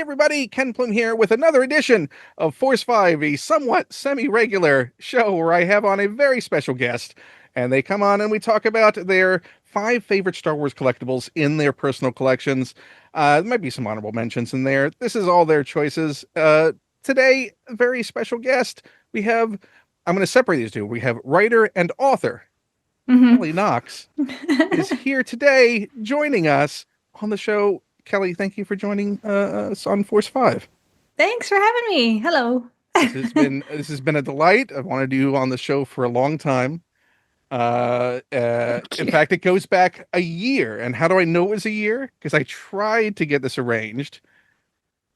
everybody, Ken Plume here with another edition of Force 5, a somewhat semi-regular show where I have on a very special guest, and they come on and we talk about their 5 favorite Star Wars collectibles in their personal collections. There might be some honorable mentions in there. This is all their choices. Today, a very special guest. I'm going to separate these two. We have writer and author, Kelly Knox, is here today joining us on the show. Kelly, thank you for joining us on Force 5. Thanks for having me. Hello. This has been a delight. I've wanted you on the show for a long time. Thank In you. fact, it goes back a year. And how do I know it was a year? Because I tried to get this arranged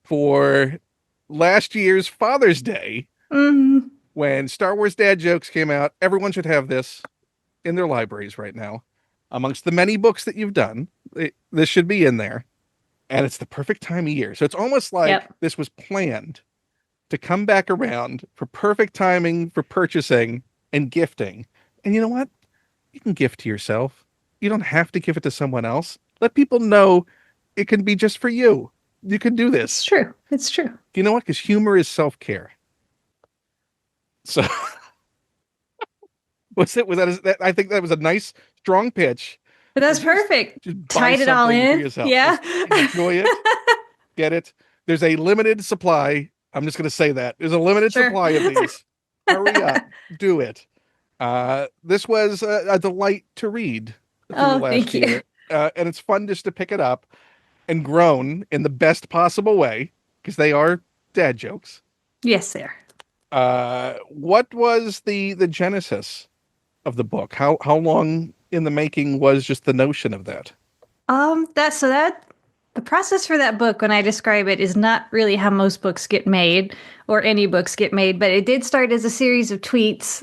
for last year's Father's Day hmm when Star Wars dad jokes came out. Everyone should have this in their libraries right now. Amongst the many books that you've done, this should be in there. And it's the perfect time of year. So it's almost like Yep. this was planned to come back around for perfect timing for purchasing and gifting. And you know what? You can gift to yourself. You don't have to give it to someone else. Let people know it can be just for you. You can do It's this. true. It's true. You know what? Because humor is self-care. So I think that was a nice, strong pitch. But that's perfect. Just buy Tied it all something for in. yourself. Yeah. Just enjoy it. Get it? There's a limited supply. I'm just going to say that. There's a limited Sure. supply of these. Hurry up. Do it. This was a delight to read through Oh, last thank you. year. And it's fun just to pick it up and groan in the best possible way because they are dad jokes. Yes, there. What was the genesis of the book? How long in the making was just the notion of that? That the process for that book, when I describe it, is not really how most books get made or any books get made, but it did start as a series of tweets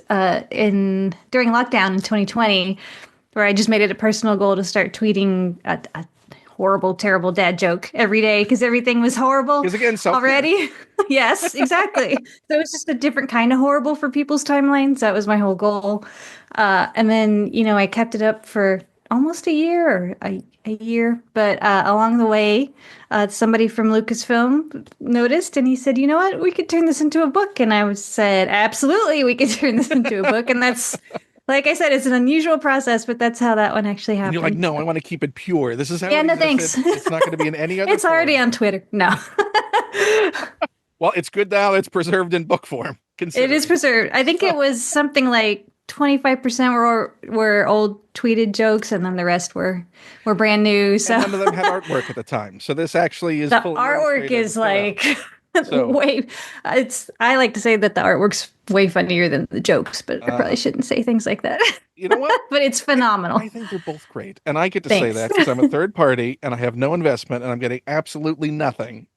in during lockdown in 2020, where I just made it a personal goal to start tweeting a horrible, terrible dad joke every day because everything was horrible Because again, self-care. already. Yes, exactly. So it was just a different kind of horrible for people's timelines. That was my whole goal. And then, I kept it up for almost a year or a year. But along the way, somebody from Lucasfilm noticed and he said, you know what, we could turn this into a book. And said, absolutely, we could turn this into a book. And that's, like I said, it's an unusual process, but that's how that one actually And you're like, happened. no, I want to keep it pure. This is how Yeah, it no existed. thanks. It's not going to be in any other It's already form. on Twitter. No. Well, it's good now. It's preserved in book form, It is considering. preserved. I think it So, was something like 25% were old tweeted jokes, and then the rest were brand new. and So none of them had artwork at the time. So this actually is the fully artwork illustrated is throughout. like So, way. It's I like to say that the artwork's way funnier than the jokes, but I uh, probably shouldn't say things like that. you know what? But it's phenomenal. I think they're both great. And I get to say Thanks. that because I'm a third party and I have no investment and I'm getting absolutely nothing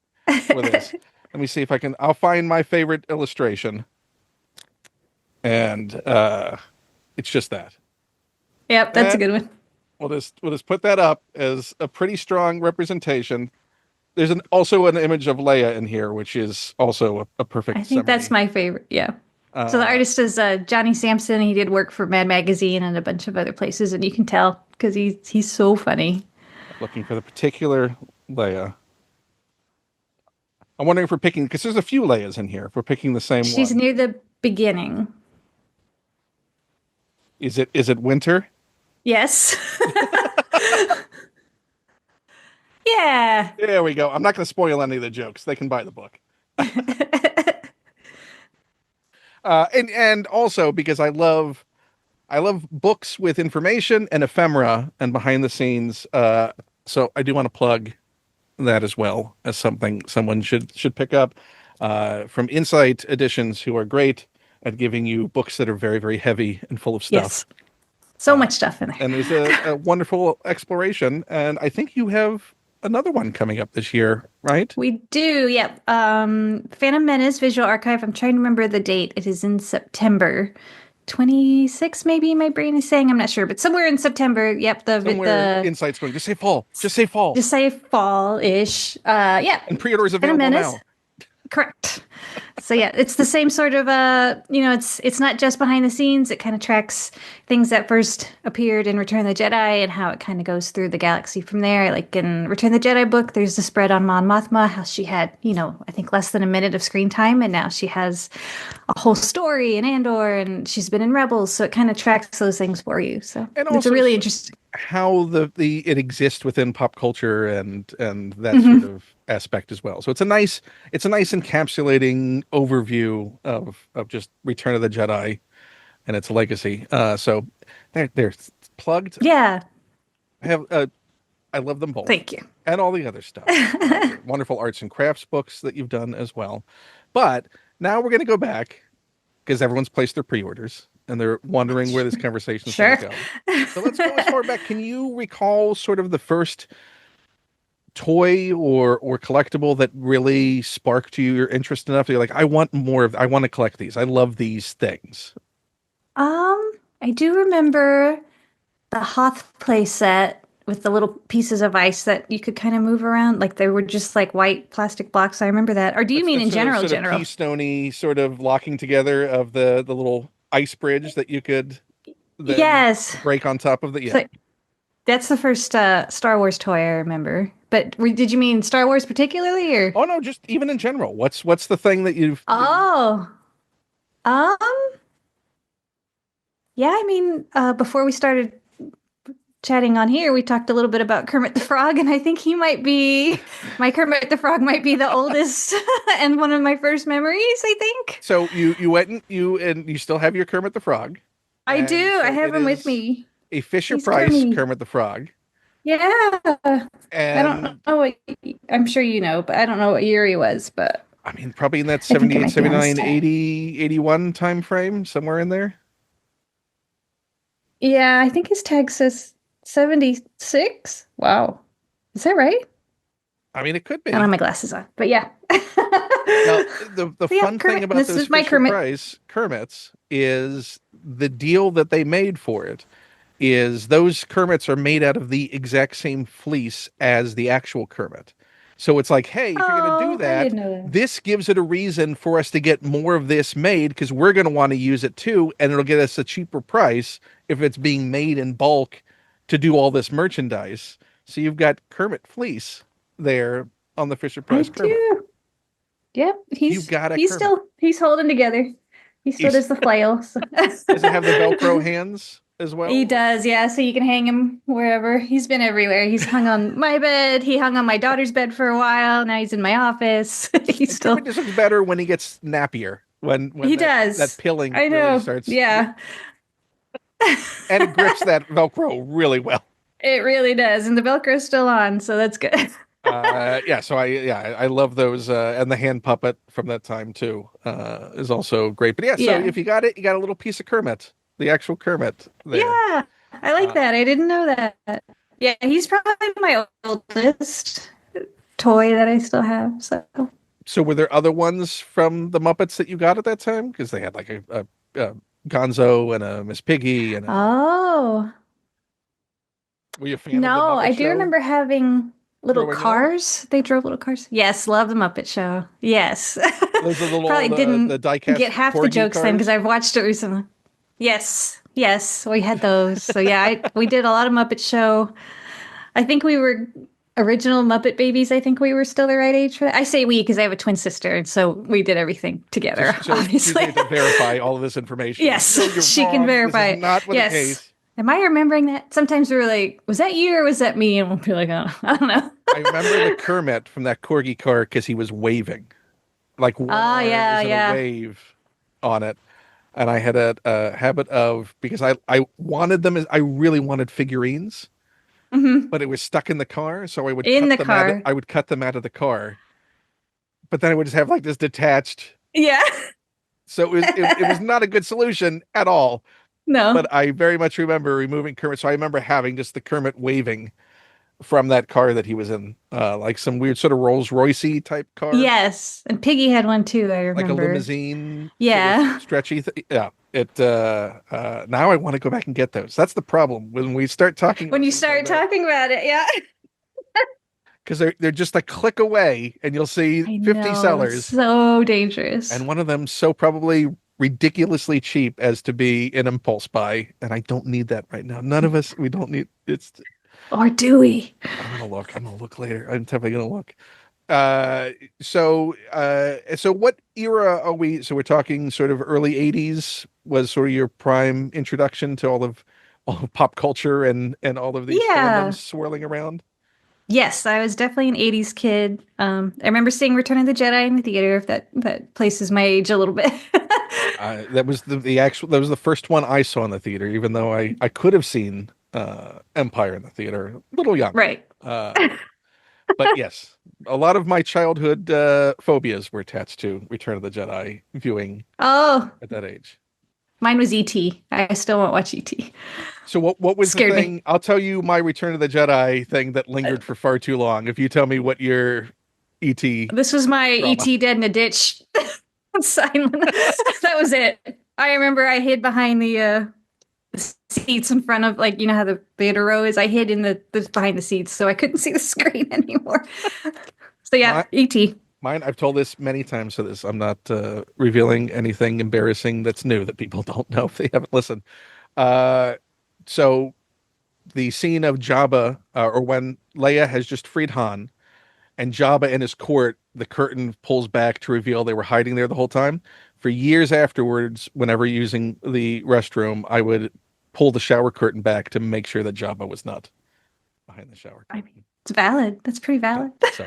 for this. Let me see if I'll find my favorite illustration. And it's just that. Yep, that's a And good one. we'll just put that up as a pretty strong representation. There's also an image of Leia in here, which is also a I perfect think that's summary. my favorite. Yeah. So the Uh, artist is Johnny Sampson. He did work for Mad Magazine and a bunch of other places, and you can tell because he's so funny. Looking for the particular Leia. I'm wondering if we're picking, because there's a few Leias in here, if we're picking the same She's one. near the beginning. Is it winter? Yes. Yeah. There we go. I'm not going to spoil any of the jokes. They can buy the book. And also because I love books with information and ephemera and behind the scenes. So I do want to plug that as well as something someone should pick up from Insight Editions, who are great at giving you books that are very, very heavy and full of stuff. Yes. So much stuff in there. And there's a wonderful exploration. And I think you have another one coming up this year, right? We do, yep. Phantom Menace Visual Archive. I'm trying to remember the date. It is in September 26, maybe my brain is saying. I'm not sure, but somewhere in September. Yep, Somewhere the Insight's going, just say fall. Just say fall. just say fall-ish. Yeah. And pre-orders Phantom available Menace. now. Correct. So yeah, it's the same sort of it's not just behind the scenes. It kind of tracks things that first appeared in Return of the Jedi and how it kind of goes through the galaxy from there. Like in Return of the Jedi book, there's the spread on Mon Mothma, how she had, I think less than a minute of screen time, and now she has a whole story in Andor, and she's been in Rebels, so it kind of tracks those things for you. So And it's a also really interesting. how the it exists within pop culture and that sort Hmm. of aspect as well. So it's a nice encapsulating overview of just Return of the Jedi and its legacy. So they're plugged. Yeah, I have I love them both thank you. and all the other stuff. Your wonderful arts and crafts books that you've done as well. But now we're going to go back because everyone's placed their pre-orders and they're wondering where this conversation is going to Sure. go. So let's go as far back. Can you recall sort of the first toy or collectible that really sparked your interest enough that you're like, I want to collect these. I love these things. I do remember the Hoth play set with the little pieces of ice that you could kind of move around. Like they were just like white plastic blocks. I remember that. Or do you That's mean the in sort of general, sort of general? keystone sort of locking together of the little ice bridge that you could then Yes. break on top of the yeah. So that's the first Star Wars toy I remember. But did you mean Star Wars particularly or? Oh no, just even in general. What's the thing that you Oh, um, yeah, I mean, before we started chatting on here, we talked a little bit about Kermit the Frog, and I think my Kermit the Frog might be the oldest and one of my first memories, I think. so you went and you still have your Kermit the Frog. I And do. I so have it him with is me. a Fisher He's Price Kermit. Kermit the Frog. Yeah. I don't And know what, I'm sure you know, but I don't know what year he was, but I mean probably in that I think it 78, might be on this 79, tag. 80, 81 time frame, somewhere in there. Yeah, I think his tag says 76. Wow. Is that right? I mean it could I don't be. have my glasses on, but yeah. Now, the Yeah, fun thing Kermit. about This those is my Fisher Kermit. Price Kermits is the deal that they made for it is those Kermits are made out of the exact same fleece as the actual Kermit. So it's like, hey, if you're going to do Oh, I that, didn't know that. this gives it a reason for us to get more of this made because we're going to want to use it too, and it'll get us a cheaper price if it's being made in bulk to do all this merchandise. So you've got Kermit fleece there on the Fisher I Price Kermit. do. Yep, You've got a he's Kermit. still he's holding together. He still He's, does the flail. So. does it have the Velcro hands as He well? does, yeah. So you can hang him wherever. He's been everywhere. He's hung on my bed. He hung on my daughter's bed for a while. Now he's in my office. He's And Kermit still. just looks better when he gets snappier. When He that does. pilling I really know. starts, Yeah. and it grips that Velcro really well. It really does. And the Velcro's still on, so that's good. Yeah, so I love those, and the hand puppet from that time too is also great. But yeah, so Yeah. if you got it, you got a little piece of Kermit, the actual Kermit there. Yeah. I like Uh, that. I didn't know that. Yeah, he's probably my oldest toy that I still have. So, so were there other ones from the Muppets that you got at that time? Because they had like a Gonzo and a Miss Piggy and a. oh, Were you a fan of the no, Muppet I do Show remember having little growing up? cars. They drove little cars. Yes, love the Muppet Show. Yes. Those are little Probably the didn't get diecast half the corgi jokes then because cars. I've watched it recently. Yes. Yes, we had those. So yeah, we did a lot of Muppet Show. I think we were original Muppet babies. I think we were still the right age for that. I say we because I have a twin sister, and so we did everything together, Just so she's obviously. able to verify all of this information. Like, Yes, no, you're she can wrong. This is verify it. not what the Yes. case. Am I remembering that? Sometimes we were like, was that you or was that me? And we'll be like, oh, I don't know. I remember the Kermit from that corgi car because he was waving. Like one Oh, arm yeah, is in a yeah. wave on it. And I had a habit of because I wanted them as I really wanted figurines, Hmm. but it was stuck in the car, so In the car. I would cut them out of the car. But then I would just have like this detached. Yeah. So it was not a good solution at all. No. But I very much remember removing Kermit. So I remember having just the Kermit waving from that car that he was in, like some weird sort of Rolls Royce type car, Yes. And Piggy had one too, I like a remember. limousine sort of Yeah. stretchy. Yeah. Now I want to go back and get those. That's the problem when we start talking When about you things like start that. talking about it, yeah. because they're just a click away, and you'll see I 50 know, it's sellers, so dangerous. and one of them so probably ridiculously cheap as to be an impulse buy, and I don't need that right now. None of us, we don't need it's. Or do we? I'm gonna look. I'm gonna look later. I'm definitely gonna look. Uh, so what era are we? So we're talking sort of early '80s was sort of your prime introduction to all of pop culture and all of these fandoms Yeah. swirling around. Yes, I was definitely an 80s kid. I remember seeing Return of the Jedi in the theater, if that places my age a little bit. That was the actual that was the first one I saw in the theater, even though I could have seen Empire in the theater, a little young. Right. But yes, a lot of my childhood phobias were attached to Return of the Jedi viewing Oh, at that age. mine was E.T. I still won't watch E.T. So what was the Scared me. thing? I'll tell you my Return of the Jedi thing that lingered for far too long. If you tell me what your ET This was my trauma. E.T. dead in a ditch sign. That was it. I remember I hid behind the seats in front of, like, you know how the theater row is. I hid in the behind the seats so I couldn't see the screen anymore. So yeah, My E.T. Mine, I've told this many times, so this I'm not revealing anything embarrassing that's new that people don't know if they haven't listened. Uh, so the scene of Jabba, or when Leia has just freed Han, and Jabba in his court, the curtain pulls back to reveal they were hiding there the whole time. For years afterwards, whenever using the restroom, I would pull the shower curtain back to make sure that Jabba was not behind the shower I mean, curtain. it's valid. That's pretty Yeah. valid. So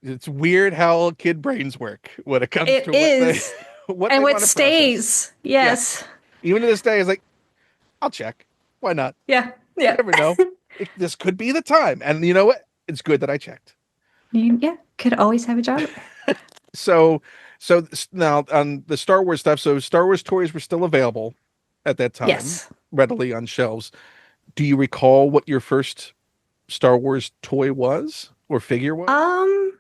it's weird how kid brains work when it comes It to what they is. what And they what want to process. stays. Yes. Yes. Even to this day, it's like, I'll check. Why not? Yeah. You Yeah. never know. This could be the time. And you know what? It's good that I checked. Yeah. Could always have a job. So, now on the Star Wars stuff, so Star Wars toys were still available at that time, Yes. readily on shelves. Do you recall what your first Star Wars toy was or figure was? Um,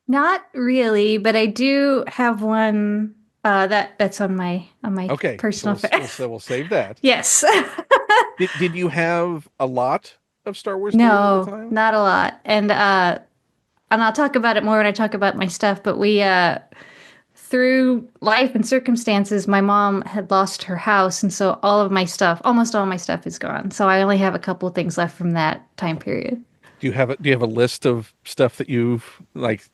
Not really, but I do have one that's on my Okay, so personal we'll save that. Yes. Did you have a lot of Star Wars toys at the No, time? not a lot. And I'll talk about it more when I talk about my stuff, but we through life and circumstances, my mom had lost her house, and so all of my stuff, almost all my stuff is gone. So I only have a couple of things left from that time period. Do you have a list of stuff that you've like?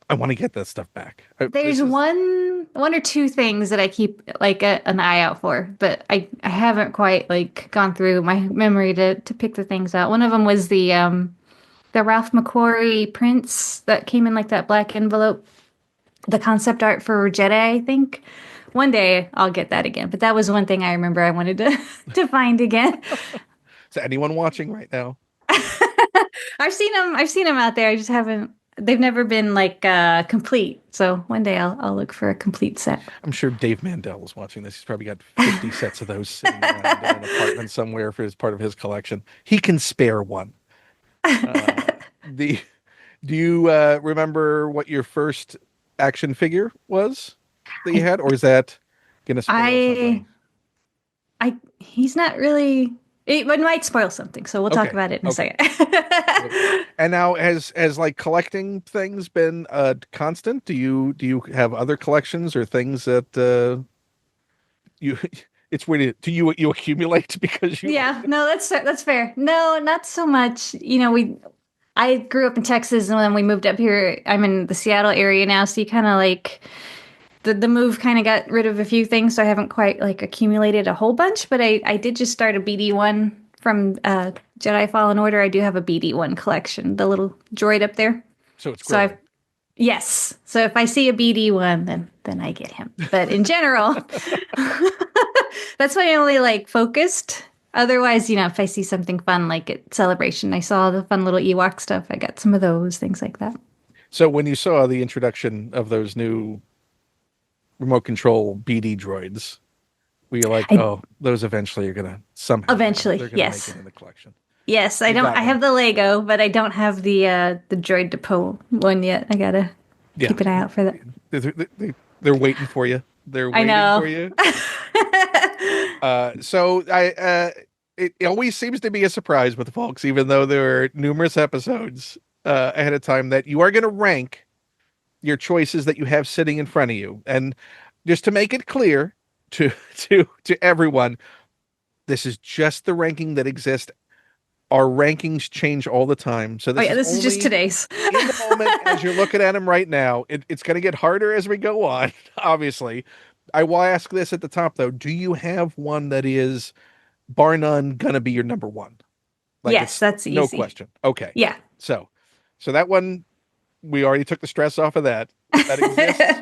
I want to get that stuff back. There's This is one or two things that I keep like an eye out for, but I haven't quite like gone through my memory to pick the things out. One of them was the Ralph McQuarrie prints that came in like that black envelope, the concept art for Jedi, I think. One day I'll get that again, but that was one thing I remember I wanted to to find again. is anyone watching right now? I've seen them out there. I just haven't. They've never been like complete. So one day I'll look for a complete set. I'm sure Dave Mandel is watching this. He's probably got 50 sets of those sitting around in an apartment somewhere for as part of his collection. He can spare one. The Do you remember what your first action figure was that you I had, or is that gonna spoil I something? he's not really. It might spoil something, so we'll talk Okay, about it in a okay. second. So, and now has like collecting things been constant? Do you have other collections or things that you it's weird to you accumulate because you like Yeah, no, that's fair. No, not so much. You know, I grew up in Texas, and then we moved up here. I'm in the Seattle area now, so you kind of like the move kind of got rid of a few things, so I haven't quite like accumulated a whole bunch. But I did just start a BD1 from Jedi Fallen Order. I do have a BD1 collection, the little droid up there. so it's So I've growing. Yes. So if I see a BD1, then I get him. But in general, that's why I only like focused. Otherwise, you know, if I see something fun like at Celebration, I saw the fun little Ewok stuff. I got some of those, things like that. So when you saw the introduction of those new remote control BD droids, were you like, I oh, those eventually are gonna somehow eventually, they're gonna make it yes. in the collection? Yes, You got I have one. the Lego, but I don't have the Droid Depot one yet. I gotta Yeah. keep an eye out for that. They're waiting for you. They're I waiting for know. you. So I it always seems to be a surprise with folks, even though there are numerous episodes ahead of time that you are going to rank your choices that you have sitting in front of you. And just to make it clear to to everyone, this is just the ranking that exists. Our rankings change all the time. So Oh this yeah, is this is just only today's. in the moment as you're looking at them right now. It's going to get harder as we go on, obviously. I will ask this at the top though. Do you have one that is bar none going to be your number one? Like Yes, it's that's no easy. question. Okay. Yeah. So so that one we already took the stress off of that. That exists.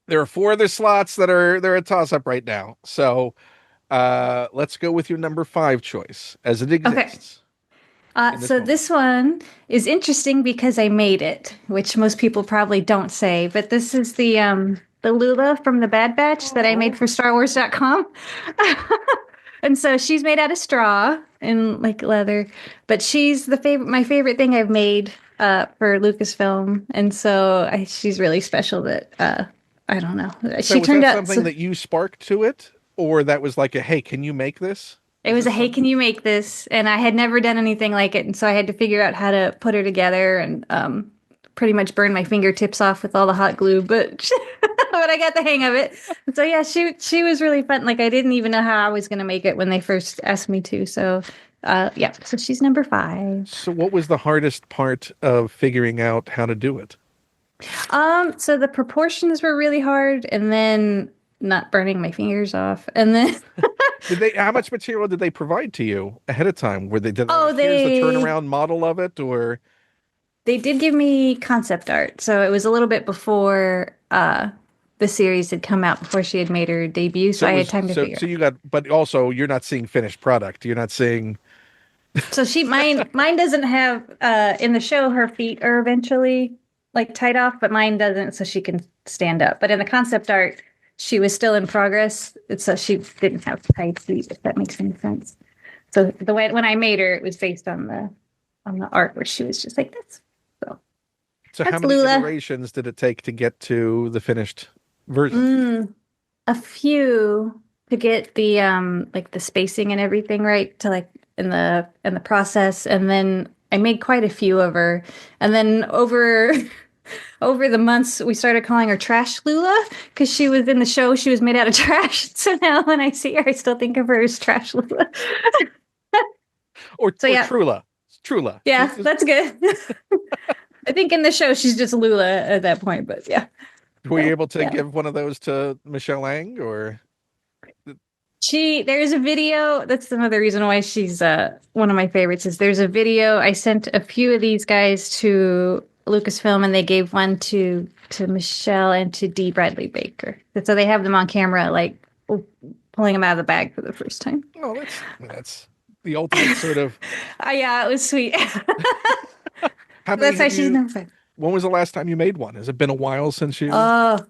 There are four other slots that are they're a toss up right now. So let's go with your number five choice as it Okay. exists in this So moment. this one is interesting because I made it, which most people probably don't say, but this is the Lula from the Bad Batch that I made Oh, for StarWars.com. And so she's made out of straw and like leather, but she's the favorite my favorite thing I've made for Lucasfilm. And so she's really special that I don't know. so She was turned that out something so that you sparked to it, or that was like a hey, can you make this? it Is was a this hey, some? can you make this? And I had never done anything like it, and so I had to figure out how to put her together and pretty much burn my fingertips off with all the hot glue, but but I got the hang of it. And so yeah, she was really fun. Like I didn't even know how I was gonna make it when they first asked me to. So yeah, so she's number five. So what was the hardest part of figuring out how to do it? So the proportions were really hard, and then not burning my fingers off, and then Did they? How much material did they provide to you ahead of time? Were they? Did they oh like here's the they turnaround model of it, or They did give me concept art, so it was a little bit before the series had come out, before she had made her debut, so so it I had was time to figure so it out. you got, but also you're not seeing finished product. You're not seeing. So mine doesn't have in the show her feet are eventually like tied off, but mine doesn't, so she can stand up. But in the concept art, she was still in progress, so she didn't have tied feet, if that makes any sense. So the way when I made her, it was based on the art where she was just like this. So So how that's many Lula. iterations did it take to get to the finished version? Mm. A few to get the like the spacing and everything right to like in the process, and then I made quite a few of her, and then over over the months we started calling her Trash Lula because she was in the show, she was made out of trash. So now when I see her I still think of her as Trash Lula. So Or yeah, Trula? Trula. She's yeah, just. that's good. I think in the show she's just Lula at that point, but yeah. Were you So able to yeah. give one of those to Michelle Ang or? There's a video. That's another reason why she's one of my favorites. Is there's a video I sent a few of these guys to Lucasfilm, and they gave one to Michelle and to D. Bradley Baker. And so they have them on camera, like pulling them out of the bag for the first time. Oh, that's the ultimate sort of. Yeah, it was sweet. How many That's why have she's you? number five. When was the last time you made one? Has it been a while since you? Oh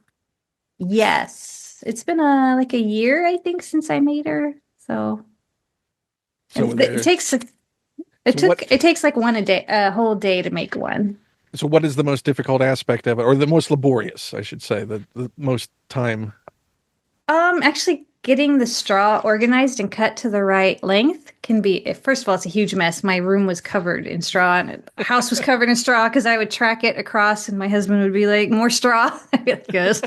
yes, it's been like a year I think since I made her. So So it there. takes So what? it takes like one a day, a whole day to make one. So what is the most difficult aspect of it, or the most laborious, I should say, the most time? Actually, getting the straw organized and cut to the right length can be, first of all, it's a huge mess. My room was covered in straw and the house was covered in straw because I would track it across and my husband would be like, more straw. I'd be like, yes.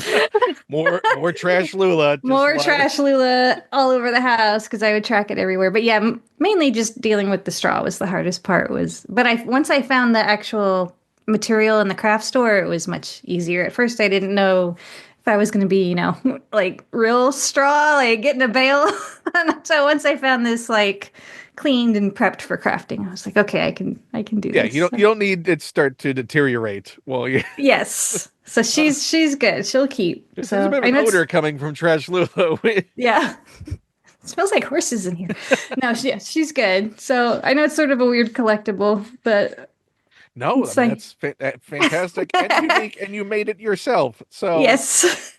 More trash Lula, just More like. trash Lula all over the house because I would track it everywhere. But yeah, mainly just dealing with the straw was the hardest part but once I found the actual material in the craft store, it was much easier. At first, I didn't know if I was going to be, like real straw, like getting a bale. So once I found this like cleaned and prepped for crafting, I was like, okay, I can do Yeah, this. you don't need it start to deteriorate. Well, yeah, Yes. So she's good. She'll keep. there's a So bit of I an know it's odor coming from trash Lula. yeah. It smells like horses in here. No, she's good. So I know it's sort of a weird collectible, but No, I it's mean like that's fantastic and unique, and you made it yourself. So yes.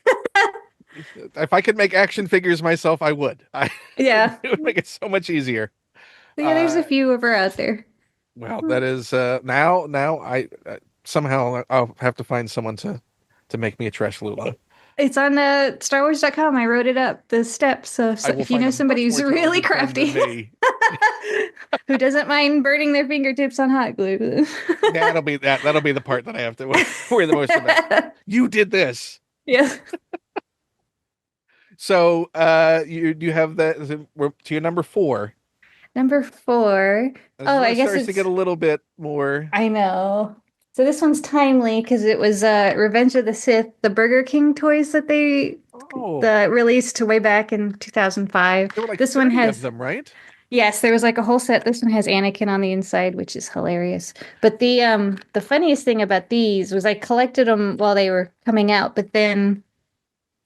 if I could make action figures myself, I would. Yeah. It would make it so much easier. So yeah, there's Uh, a few of her out there. well, that is now I somehow I'll have to find someone to make me a trash Lula. It's on StarWars.com. I wrote it up, the steps. So, I so will if you find know a somebody much who's more really talented friend than crafty me. who doesn't mind burning their fingertips on hot glue. That'll be the part that I have to worry the most about. You did this. Yeah. So you have that. We're to your number four. Number four. This is Oh, where I it guess starts to get it's, a little bit more. I know. So this one's timely because it was Revenge of the Sith, the Burger King toys that they Oh, the released way back in 2005. there were like This one 30 of has, them, right? yes, there was like a whole set. This one has Anakin on the inside, which is hilarious. But the funniest thing about these was I collected them while they were coming out, but then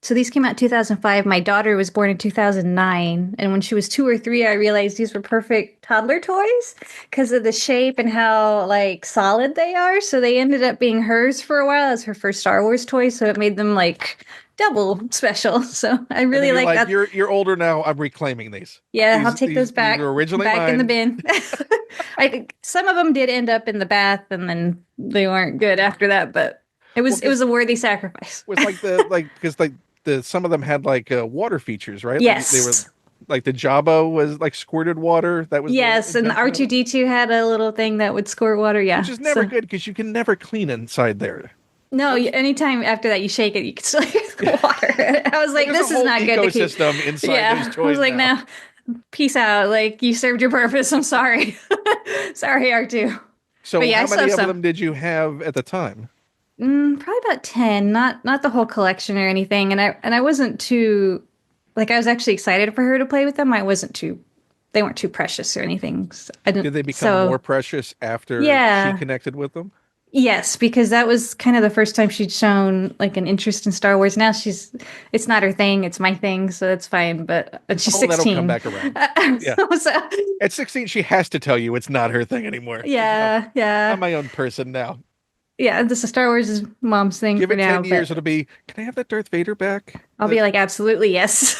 so these came out in 2005. My daughter was born in 2009, and when she was 2 or 3, I realized these were perfect toddler toys because of the shape and how like solid they are. So they ended up being hers for a while as her first Star Wars toy, so it made them like double special. So I And then really you're like like, that. you're older now. I'm reclaiming these. Yeah, I'll take those These back were originally back in the mine. bin. I think some of them did end up in the bath and then they weren't good after that, but Well, it was because a worthy sacrifice. was like because like the some of them had like water features, right? Like they were Yes. like the Jabba was like squirted water. That was the Yes, and intention of it, R2D2 had a little thing that would squirt water. which Yeah. is never So good because you can never clean inside there. no, Those, anytime after that you shake it, you can still hear the yeah. water. I was Like like, there's a this is whole not good to keep. ecosystem inside those Yeah. I was toys like, now. no, peace out. Like you served your purpose. I'm sorry. Sorry, R2. But So yeah, I how still have many of some. them did you have at the time? Probably about 10, not the whole collection or anything. And I wasn't too like I was actually excited for her to play with them. I wasn't too they weren't too precious or anything. So I didn't Did they become more so precious after she yeah. connected with them? Yes, because that was kind of the first time she'd shown like an interest in Star Wars. Now it's not her thing, it's my thing, so that's fine. But and she's Oh, that'll come 16. back around. Yeah. So, At 16, she has to tell you it's not her thing anymore. Like, no, yeah, I'm yeah, my own person now. yeah. This is Star Wars is mom's thing Give for it now, 10 but years, it'll be, can I have that Darth Vader back? I'll be like, absolutely yes.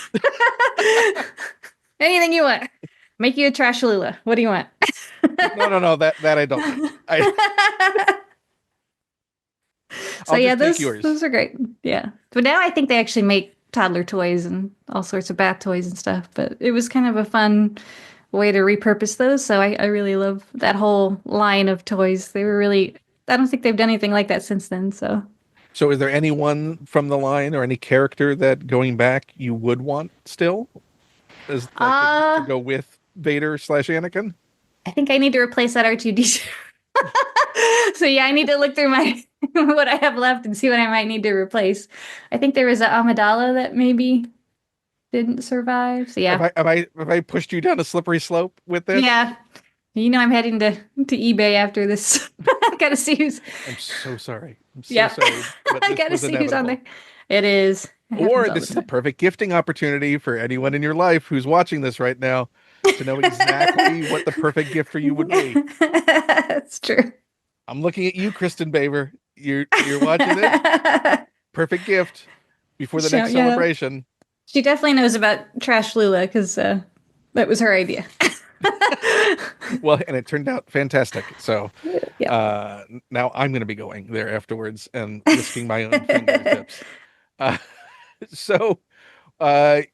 Anything you want. Make you a trashalula. What do you want? No, that I don't need. So I'll yeah, just take those yours. are great. Yeah. But now I think they actually make toddler toys and all sorts of bath toys and stuff. But it was kind of a fun way to repurpose those. So I really love that whole line of toys. They were really, I don't think they've done anything like that since then. So So is there anyone from the line or any character that going back you would want still as like to uh go with Vader slash Anakin? I think I need to replace that R2D2. So yeah, I need to look through my what I have left and see what I might need to replace. I think there was an Amidala that maybe didn't survive. So yeah. Have I pushed you down a slippery slope with this? Yeah. You know I'm heading to eBay after this. I gotta see who's I'm so sorry. I'm so yeah. sorry, but I this gotta was see who's on inevitable. there. It is. It happens Or all the this is a time. perfect gifting opportunity for anyone in your life who's watching this right now to know exactly what the perfect gift for you would be. That's true. I'm looking at you, Kristen Baver. You're watching this? Perfect gift before the So, next yeah. celebration. She definitely knows about Trash Lula because that was her idea. Well, and it turned out fantastic. So Yep. now I'm going to be going there afterwards and risking my own fingertips. Uh, so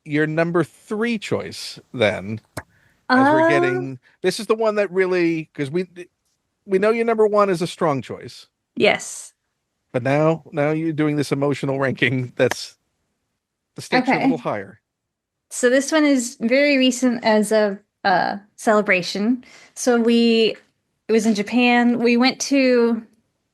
your number three choice then, as we're Um, getting, this is the one that really, because we know your number one is a strong choice, yes. but now you're doing this emotional ranking. That's the stakes are a little Okay. higher. So this one is very recent as of celebration. So we it was in Japan. We went to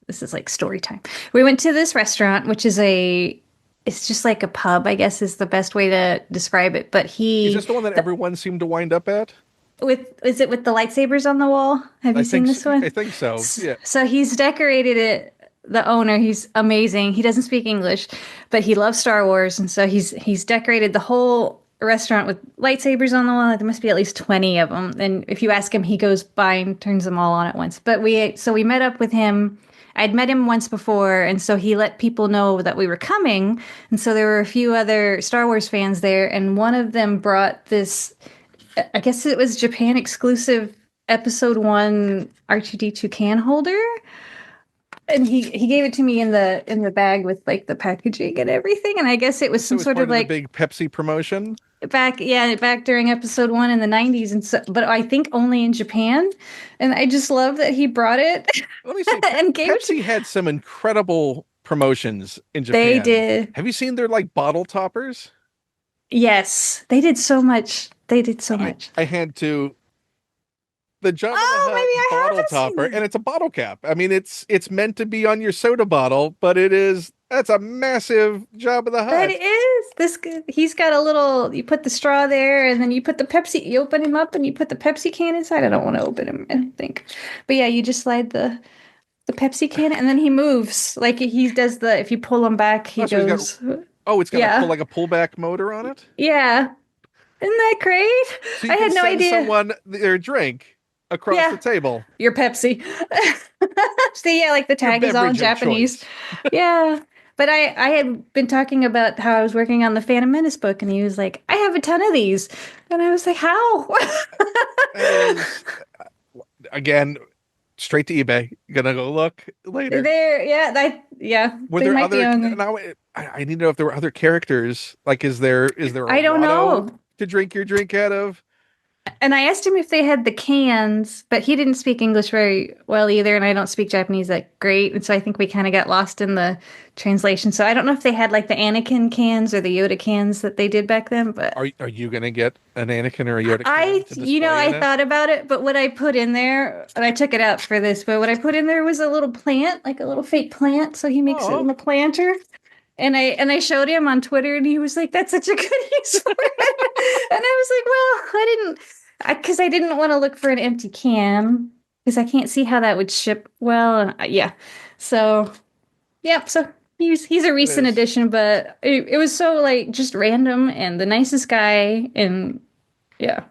this is like story time. We went to this restaurant, which is a it's just like a pub, I guess is the best way to describe it. But Is this he the one that the, everyone seemed to wind up at? with is it with the lightsabers on the wall? Have you seen this I one? think so. Yeah. So he's decorated it. The owner, he's amazing. He doesn't speak English, but he loves Star Wars, and so he's decorated the whole restaurant with lightsabers on the wall. There must be at least 20 of them. And if you ask him, he goes by and turns them all on at once. But we met up with him. I'd met him once before, and so he let people know that we were coming. And so there were a few other Star Wars fans there, and one of them brought this, I guess it was Japan exclusive Episode 1 R2D2 can holder. and he gave it to me in the bag with like the packaging and everything. And I guess it was So some it was sort part of of the like big Pepsi promotion. back, yeah, back during episode one in the 90s. And so, but I think only in Japan. And I just love that he brought it Let me say, and gave it to, Pepsi had some incredible promotions in they Japan. did. Have you seen their like bottle toppers? Yes, they did so much. They did so I much. I had to the Jabba the Oh, Hutt maybe I bottle haven't seen topper, and them. it's a bottle cap. I mean, it's meant to be on your soda bottle, but that's a massive Jabba the That Hutt. is this. He's got a little. You put the straw there, and then you put the Pepsi. You open him up, and you put the Pepsi can inside. I don't want to open him. I don't think, but yeah, you just slide the Pepsi can, and then he moves like he does the. If you pull him back, he Oh, so he's got goes. it's got Yeah, a pullback motor on it, yeah. Isn't that great? so I you can had no send idea. someone their drink across the Yeah, table, your Pepsi. So yeah, like the your tag is all in beverage of Japanese. choice. Yeah. But I had been talking about how I was working on the Phantom Menace book, and he was like, I have a ton of these. And I was like, how? That is again straight to eBay. Gonna go look later. There, yeah, yeah, Were they there might be other on there. now? I need to know if there were other characters. Like, is there a I don't Watto know. to drink your drink out of? And I asked him if they had the cans, but he didn't speak English very well either, and I don't speak Japanese that great, and so I think we kind of got lost in the translation. So I don't know if they had like the Anakin cans or the Yoda cans that they did back then, but Are you gonna get an Anakin or a Yoda can to display I in it? thought about it, but what I put in there, and I took it out for this, but what I put in there was a little plant, like a little fake plant, so he makes it in Oh, the planter. And I showed him on Twitter, and he was like, "That's such a good use for it." And I was like, "Well, I didn't, because I didn't want to look for an empty can because I can't see how that would ship well." And yeah, so yep. So he's a that recent is. addition, but it was so like just random and the nicest guy, and yeah,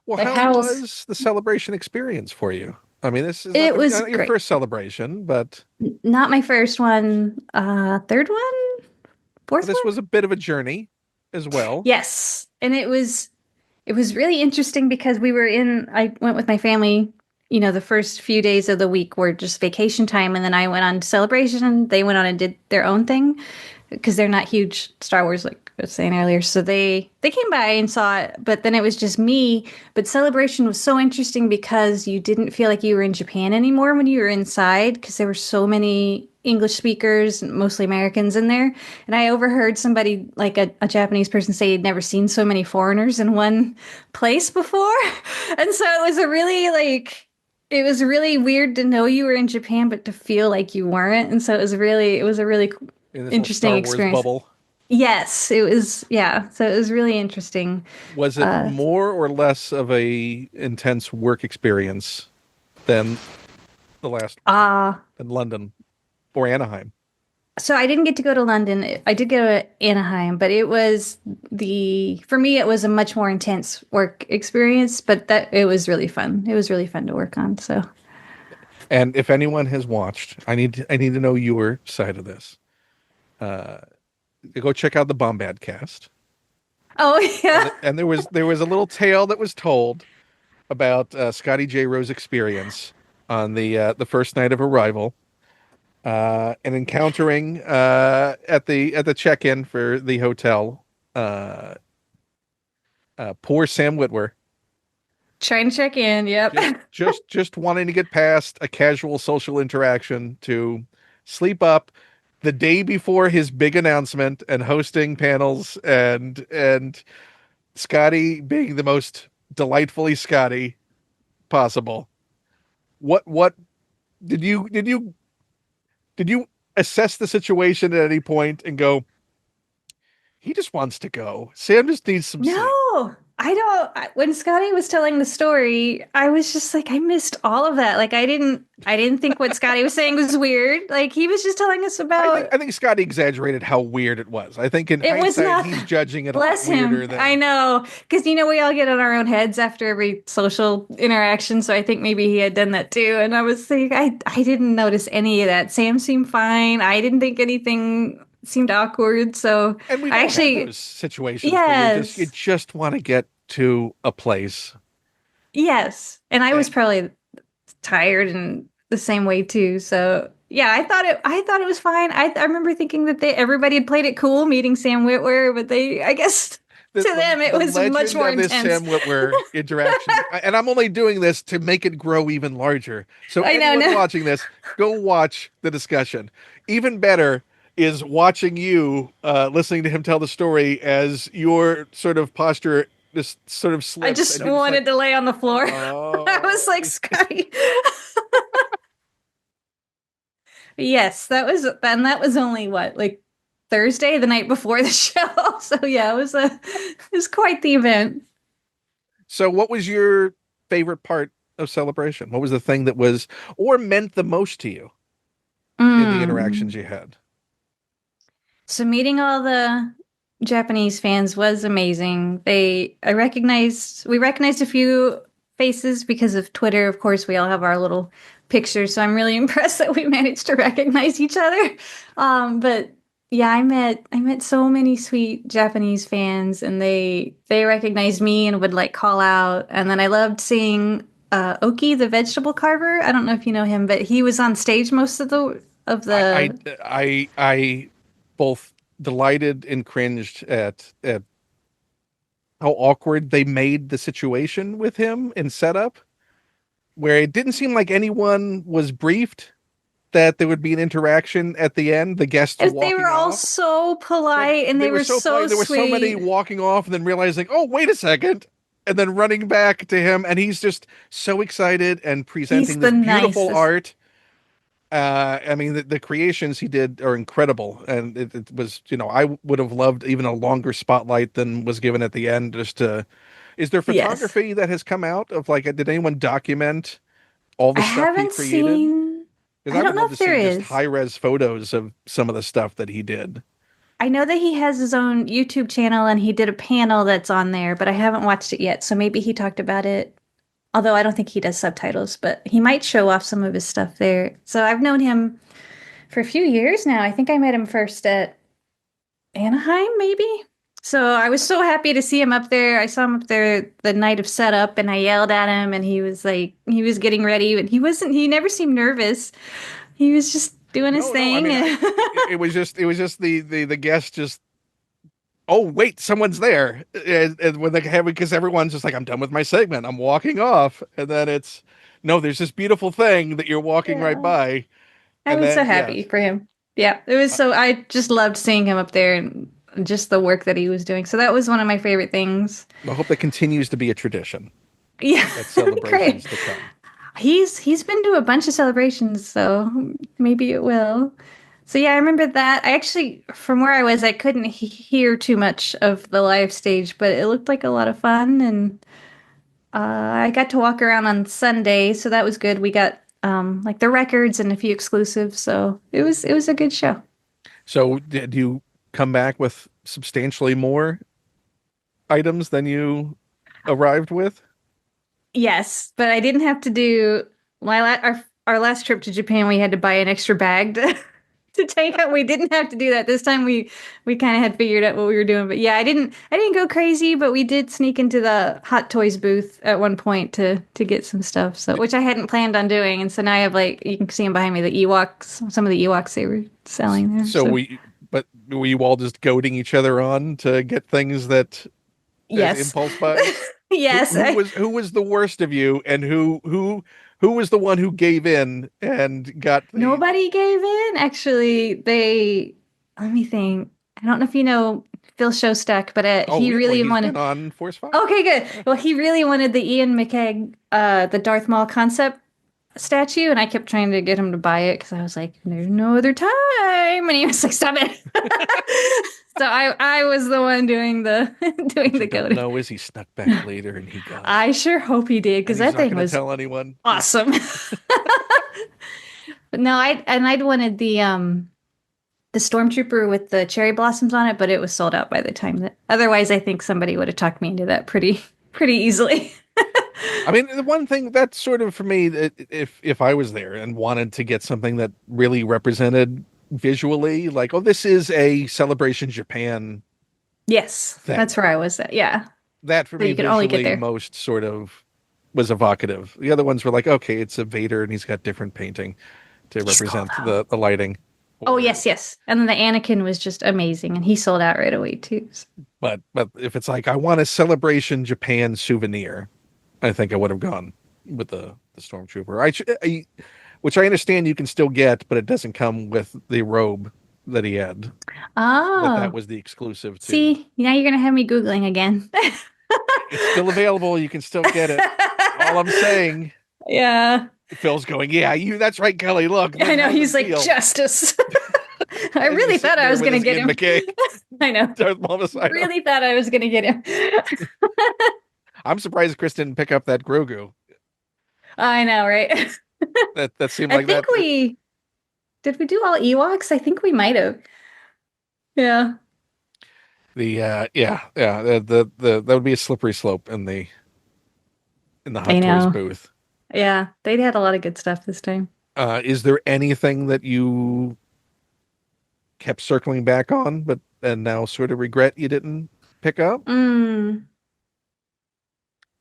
Well, the how house. was the celebration experience for you? I mean, this is It was not your great. first celebration, but Not my first one. Third one, fourth this one. was a bit of a journey as well. Yes, and it was really interesting because I went with my family, you know, the first few days of the week were just vacation time. And then I went on celebration. They went on and did their own thing because they're not huge Star Wars, like I was saying earlier. So they came by and saw it, but then it was just me. But celebration was so interesting because you didn't feel like you were in Japan anymore when you were inside because there were so many English speakers, mostly Americans in there. And I overheard somebody, like a Japanese person, say he'd never seen so many foreigners in one place before. And so it was really weird to know you were in Japan, but to feel like you weren't. And so it was a really In this little interesting Star Wars experience. bubble. Yes, it was. Yeah, so it was really interesting. Was it Uh, more or less of a intense work experience than the last uh, in London or Anaheim? so I didn't get to go to London. I did go to Anaheim, but for me, it was a much more intense work experience, but that it was really fun. It was really fun to work on. So, And if anyone has watched, I need to know your side of this. Uh, Go check out the Bombad cast. oh, yeah. And there was a little tale that was told about Scotty J. Rose' experience on the first night of arrival, and encountering at the check-in for the hotel, uh, poor Sam Witwer, Trying to check in. Yep. just wanting to get past a casual social interaction to sleep up the day before his big announcement and hosting panels, and Scotty being the most delightfully Scotty possible. What did you assess the situation at any point and go, he just wants to go. Sam just needs some sleep. No, I don't. When Scotty was telling the story, I was just like, I missed all of that. Like, I didn't think what Scotty was saying was weird. Like, he was just telling us about I think Scotty exaggerated how weird it was. I think in it was hindsight not. he's judging it a lot Bless weirder him. I than. know. Because, you know, we all get in our own heads after every social interaction. So I think maybe he had done that too. And I was like, I didn't notice any of that. Sam seemed fine. I didn't think anything seemed awkward. So And we've I all had actually, those situations where you yes, just want to get to a place. yes. And I was And probably tired and the same way too. So Yeah, I thought it was fine. I remember thinking that everybody had played it cool meeting Sam Witwer, but I guess the, to the them it the was much legend more of this intense. Sam Witwer interaction, and I'm only doing this to make it grow even larger. So I know, anyone no. watching this, go watch the discussion. Even better is watching you listening to him tell the story as your sort of posture just sort of I slips, just and you're just like, wanted to lay on the floor. I was oh. like, Scotty. Yes, that was only what, like Thursday, the night before the show. So yeah, it was quite the event. So, what was your favorite part of Celebration? What was the thing that was or meant the most to you in the interactions Mm. you had? So meeting all the Japanese fans was amazing. We recognized a few faces because of Twitter. Of course, we all have our little pictures. So I'm really impressed that we managed to recognize each other. But yeah, I met so many sweet Japanese fans, and they recognized me and would like call out. And then I loved seeing Oki, the vegetable carver. I don't know if you know him, but he was on stage most of I I the. I both delighted and cringed at how awkward they made the situation with him in setup, where it didn't seem like anyone was briefed that there would be an interaction at the end, the guests If they walking were all off. so But polite and they they were were so so polite. There were so many sweet. walking off and then realizing, oh, wait a second. And then running back to him. And he's just so excited and He's presenting the this beautiful nicest. art. I mean, the creations he did are incredible. And it was, I would have loved even a longer spotlight than was given at the end. Is there Yes. photography that has come out of like, did anyone document all I the stuff he haven't created? seen, Because I I would don't know love to if there see just is. high res photos of some of the stuff that he did. I know that he has his own YouTube channel and he did a panel that's on there, but I haven't watched it yet. So maybe he talked about it. Although I don't think he does subtitles, but he might show off some of his stuff there. So I've known him for a few years now. I think I met him first at Anaheim, maybe. So I was so happy to see him up there. I saw him up there the night of setup and I yelled at him and he was like, he was getting ready and he never seemed nervous. He was just doing his No, no. I thing. mean, it was just the guest just. Oh wait, someone's there, and when they have because everyone's just like, I'm done with my segment, I'm walking off, and then it's no, there's this beautiful thing that you're walking right Yeah. by, I and was so then yes, happy for him. Yeah, it was I so, I just loved seeing him up there and just the work that he was doing. So that was one of my favorite things. I hope that continues to be a tradition Yeah, at great. celebrations to come. He's been to a bunch of celebrations, so maybe it will. So yeah, I remember that. I actually, from where I was, I couldn't hear too much of the live stage, but it looked like a lot of fun, and I got to walk around on Sunday, so that was good. We got like the records and a few exclusives, so it was a good show. So did you come back with substantially more items than you arrived with? Yes, but I didn't have to do our last trip to Japan. We had to buy an extra bag to take out. We didn't have to do that this time. We kind of had figured out what we were doing. But yeah, I didn't go crazy, but we did sneak into the Hot Toys booth at one point to get some stuff. So which I hadn't planned on doing, and so now I have like you can see them behind me, the Ewoks, some of the Ewoks they were selling there. So So but were you all just goading each other on to get things that as yes, impulse buys? Who yes. who was who was the worst of you, and who was the one who gave in and got the? Nobody gave in. Actually, let me think. I don't know if you know Phil Shostak, but Oh, he well, really he's been wanted. on Force Five. Okay, good. Yeah. Well, he really wanted the Ian McKeg, the Darth Maul concept statue, and I kept trying to get him to buy it because I was like, "There's no other time," and he was like, "Stop it." So I was the one doing the doing What you the don't coding. know is he snuck back later and he got it, I sure hope he did and because he's that not thing going to was tell anyone. awesome. But no, I'd wanted the stormtrooper with the cherry blossoms on it, but it was sold out by the time that. Otherwise, I think somebody would have talked me into that pretty easily. I mean, the one thing that's sort of for me, that if I was there and wanted to get something that really represented visually, like, oh, this is a Celebration Japan Yes, thing. that's where I was at. Yeah, That for but me you could only get visually there. most sort of was evocative. The other ones were like, okay, it's a Vader and he's got different painting. to He sold represent out. the lighting. Oh, Or yes, yes. And then the Anakin was just amazing, and he sold out right away too. but if it's like I want a Celebration Japan souvenir, I think I would have gone with the stormtrooper. Which I understand you can still get, but it doesn't come with the robe that he had. That Oh, was the exclusive to. see, now you're gonna have me Googling again. It's still available. You can still get it. All I'm saying, Yeah, Phil's going, yeah, you. That's right, Kelly. Look, I there's know. more than He's like, Teal. justice. I As really he's thought sitting I there was with gonna his get Ian him. McKay, I know. Darth Maul beside him. Really thought I was gonna get him. I'm surprised Chris didn't pick up that Grogu. I know, right? That seemed I like think that. we did we do all Ewoks? I think we might have. Yeah, That would be a slippery slope in the I Hot Toys know. booth. Yeah, they had a lot of good stuff this time. Is there anything that you kept circling back on, but and now sort of regret you didn't pick up? Mm.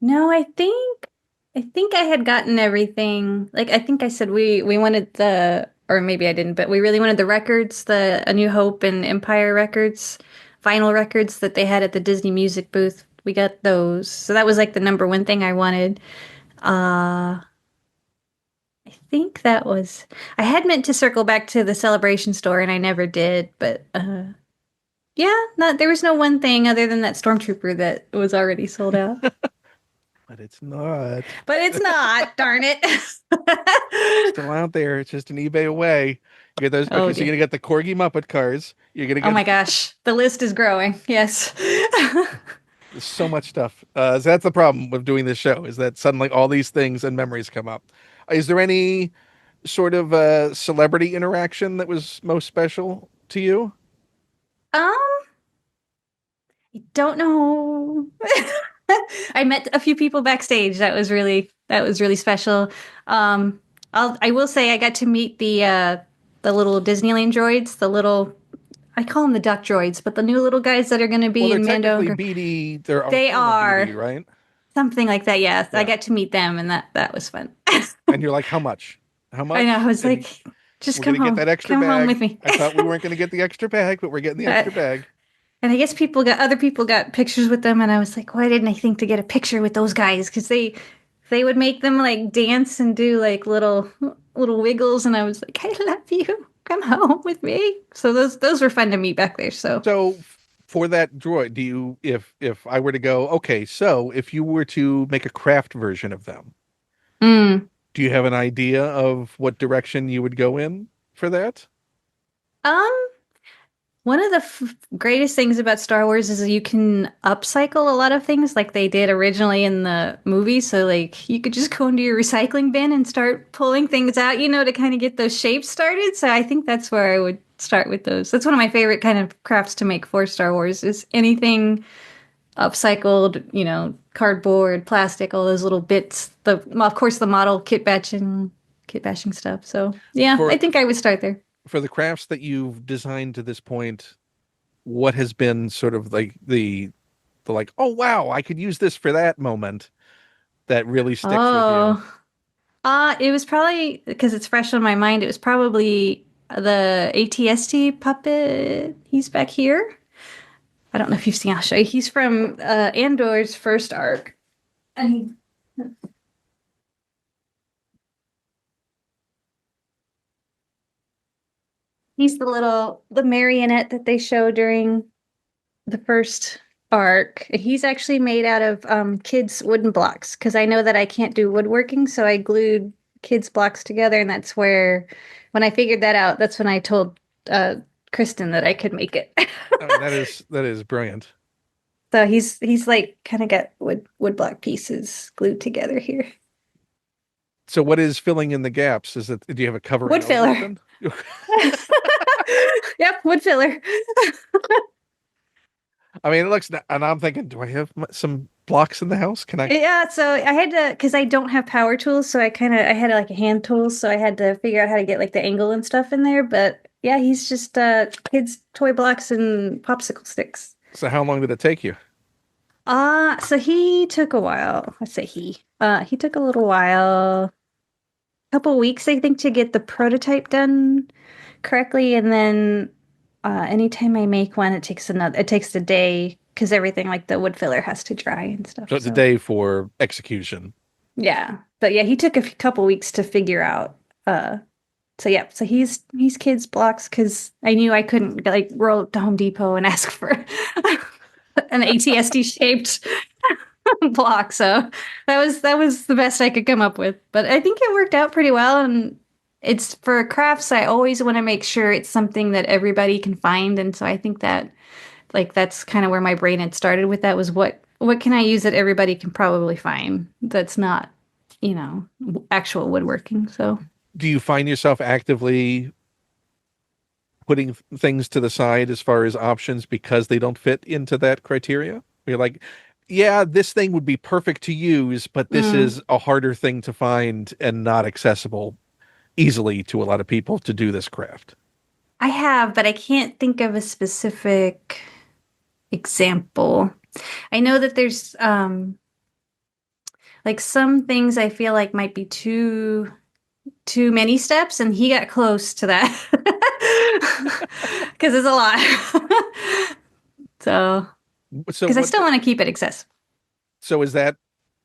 No, I think I had gotten everything. Like I think I said we wanted the or maybe I didn't, but we really wanted the records, the A New Hope and Empire records, vinyl records that they had at the Disney Music booth. We got those. So that was like the number one thing I wanted. I think that was I had meant to circle back to the Celebration store and I never did, but yeah, not there was no one thing other than that Stormtrooper that was already sold out. But it's not. But it's not, darn it. Still out there. It's just an eBay away. You get those. Oh Okay, so you're dear. gonna get the Corgi Muppet cars. You're gonna Oh get my gosh. The list is growing. Yes. so much stuff. So that's the problem with doing this show is that suddenly all these things and memories come up. Is there any sort of celebrity interaction that was most special to you? Um, I don't know. I met a few people backstage. That was really special. Um, I will say I got to meet the little Disneyland droids, the little I call them the duck droids, but the new little guys that are going to Well, be they're in Mando and technically BD. They're a they form of are BD, right? something like that. Yes, I Yeah. got to meet them, and that was fun. And you're like, how much? How I know. I much? was And like, just we're gonna get that extra come home with bag. me. I thought we weren't gonna get the extra bag, but we're getting the Uh, extra bag. and I guess other people got pictures with them, and I was like, why didn't I think to get a picture with those guys? Because they would make them like dance and do like little wiggles, and I was like, I love you. Come home with me. So those were fun to meet back there. So, So for that droid, do you if I were to go, okay, so if you were to make a craft version of them, mm, do you have an idea of what direction you would go in for that? um, one of the greatest things about Star Wars is you can upcycle a lot of things like they did originally in the movie. So, like, you could just go into your recycling bin and start pulling things out, to kind of get those shapes started. So, I think that's where I would start with those. That's one of my favorite kind of crafts to make for Star Wars is anything upcycled, cardboard, plastic, all those little bits. Of course, the model kit bashing stuff. So, yeah, I For think I would start there. for the crafts that you've designed to this point, what has been sort of like the like, oh wow, I could use this for that moment that really sticks with you? Oh. It was probably because it's fresh on my mind. It was probably the ATST puppet. He's back here. I don't know if you've seen. I'll show you. He's from Andor's first arc, and he's the marionette that they show during the first arc. He's actually made out of kids' wooden blocks because I know that I can't do woodworking, so I glued kids' blocks together, and that's where, when I figured that out, that's when I told uh, Kristen that I could make it. I mean, that is brilliant. So he's like kind of got wood block pieces glued together here. So what is filling in the gaps? Is it, do you have a covering Wood over it filler. then? Yep, wood filler. I mean, it looks, and I'm thinking, do I have some blocks in the house? Can I? Yeah, so I had to because I don't have power tools, so I had like a hand tool, so I had to figure out how to get like the angle and stuff in there. But yeah, he's just kids toy blocks and popsicle sticks. So how long did it take you? So he took a while. Let's say he took a little while. couple weeks, I think, to get the prototype done correctly, and then anytime I make one, it takes a day because everything like the wood filler has to dry and stuff. So it's a So day for execution. yeah, but yeah, he took a couple weeks to figure out. So yeah, so he's kids blocks because I knew I couldn't like roll up to Home Depot and ask for an ATSD shaped block. So that was the best I could come up with. But I think it worked out pretty well. And it's for crafts, I always want to make sure it's something that everybody can find. And so I think that like that's kind of where my brain had started with that was what can I use that everybody can probably find that's not, actual woodworking. So Do you find yourself actively putting things to the side as far as options because they don't fit into that criteria? You're like, yeah, this thing would be perfect to use, but this mm, is a harder thing to find and not accessible easily to a lot of people to do this craft. I have, but I can't think of a specific example. I know that there's like some things I feel like might be too many steps, and he got close to that because it's a lot. So, So because I what still want to keep it accessible. so is that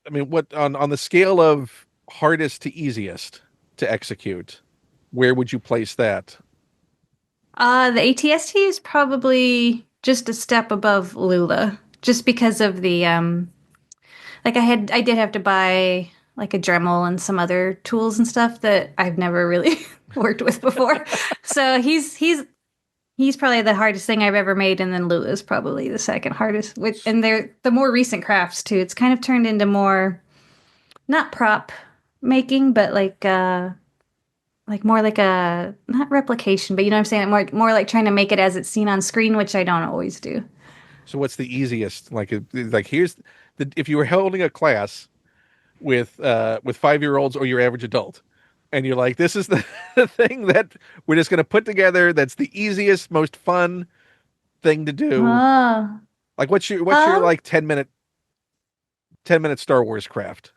I mean what on the scale of hardest to easiest to execute, where would you place that? The ATST is probably just a step above Lula, just because of the like I did have to buy like a Dremel and some other tools and stuff that I've never really worked with before. So he's probably the hardest thing I've ever made, and then Lula's probably the second hardest. And they're the more recent crafts too. It's kind of turned into more not prop making, but like more like a not replication, but you know what I'm saying? More like trying to make it as it's seen on screen, which I don't always do. So what's the easiest? Like here's the if you were holding a class with 5-year-olds or your average adult, and you're like, this is the, the thing that we're just going to put together. That's the easiest, most fun thing to do. Oh, Like what's your um, like 10-minute Star Wars craft?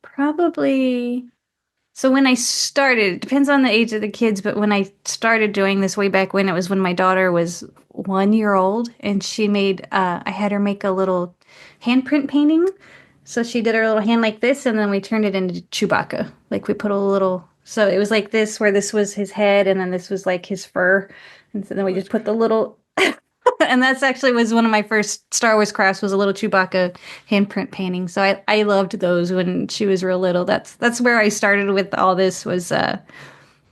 probably. So when I started, it depends on the age of the kids, but when I started doing this way back when, it was when my daughter was 1 year old, and I had her make a little handprint painting. So she did her little hand like this, and then we turned it into Chewbacca. Like we put a little, so it was like this, where this was his head, and then this was like his fur. And so then Oh, we that's just put great. the little, and that's actually was one of my first Star Wars crafts was a little Chewbacca handprint painting. So I loved those when she was real little. That's where I started with all this was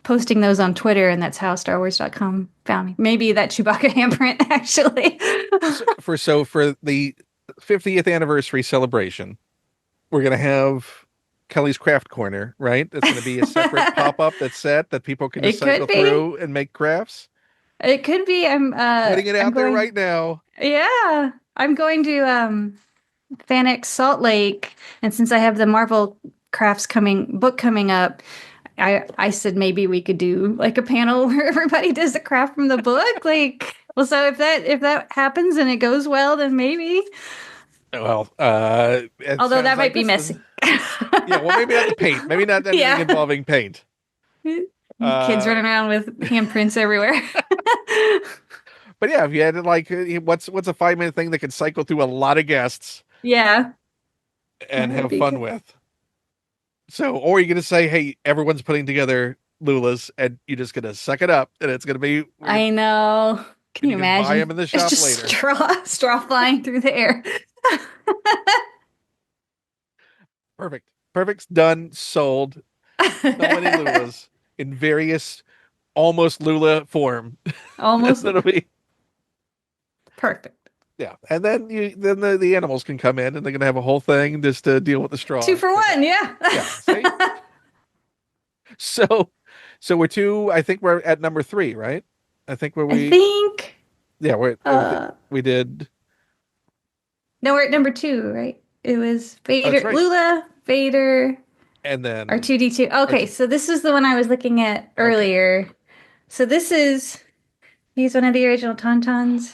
posting those on Twitter, and that's how StarWars.com found me. Maybe that Chewbacca handprint actually. So for the 50th anniversary celebration, we're going to have Kelly's Craft Corner, right? It's going to be a separate pop-up that's set that people can just It could cycle be. through and make crafts. It could be. Putting it I'm out there going. right now. Yeah, I'm going to FanX Salt Lake, and since I have the Marvel Crafts coming up, I said maybe we could do like a panel where everybody does a craft from the book. Like, well, so if that happens and it goes well, then maybe. Well, it Although sounds that like might be this. messy. Yeah, well, maybe not the paint. Maybe not anything Yeah. involving paint. Kids Uh, running around with handprints everywhere. but yeah, if you had to like, what's a 5-minute thing that can cycle through a lot of guests Yeah, and that would have be fun good. with? So, or you're gonna say, hey, everyone's putting together Lula's, and you're just gonna suck it up, and it's gonna be, I know. Can and you you can buy them imagine? in the It's shop just later. straw flying through the air. Perfect, perfect's done, sold. So many Lulas in various almost Lula form. Almost That'll be perfect. yeah, and then the animals can come in, and they're gonna have a whole thing just to deal with the Two straw for one, pickup. yeah. Yeah, see. So, so we're two. I think we're at number three, right? I think where I we, think yeah, uh we did. no, we're at number two, right? It was Oh, that's Vader, right. Lula, Vader, And then R2D2. our Okay, two. so this is the one I was looking at Okay, earlier. So he's one of the original Tauntauns.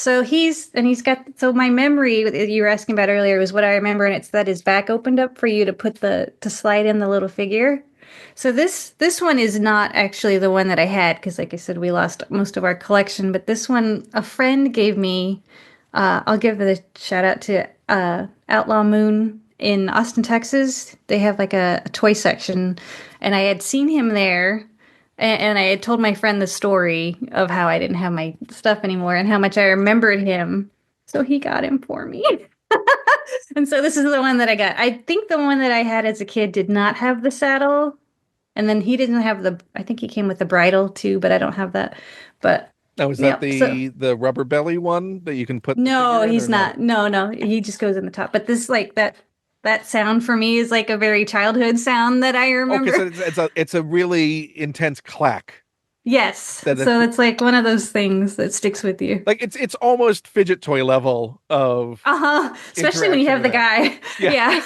He's got, so my memory that you were asking about earlier was what I remember, and it's that his back opened up for you to to slide in the little figure. So this one is not actually the one that I had because, like I said, we lost most of our collection. But this one, a friend gave me. I'll give the shout out to Outlaw Moon in Austin, Texas. They have like a toy section, and I had seen him there, and I had told my friend the story of how I didn't have my stuff anymore and how much I remembered him. So he got him for me. And so this is the one that I got. I think the one that I had as a kid did not have the saddle. And then he didn't have I think he came with the bridle too, but I don't have that. But Now, is that yep. So the rubber belly one that you can put the no, figure in, or he's no? not. No, no, he just goes in the top. But this, like that sound for me is like a very childhood sound that I Okay, remember. so it's a really intense clack Yes. that So it's like one of those things that sticks with you. like it's almost fidget toy level of Uh-huh. Especially when you interaction have with the that. guy. Yeah. Yeah.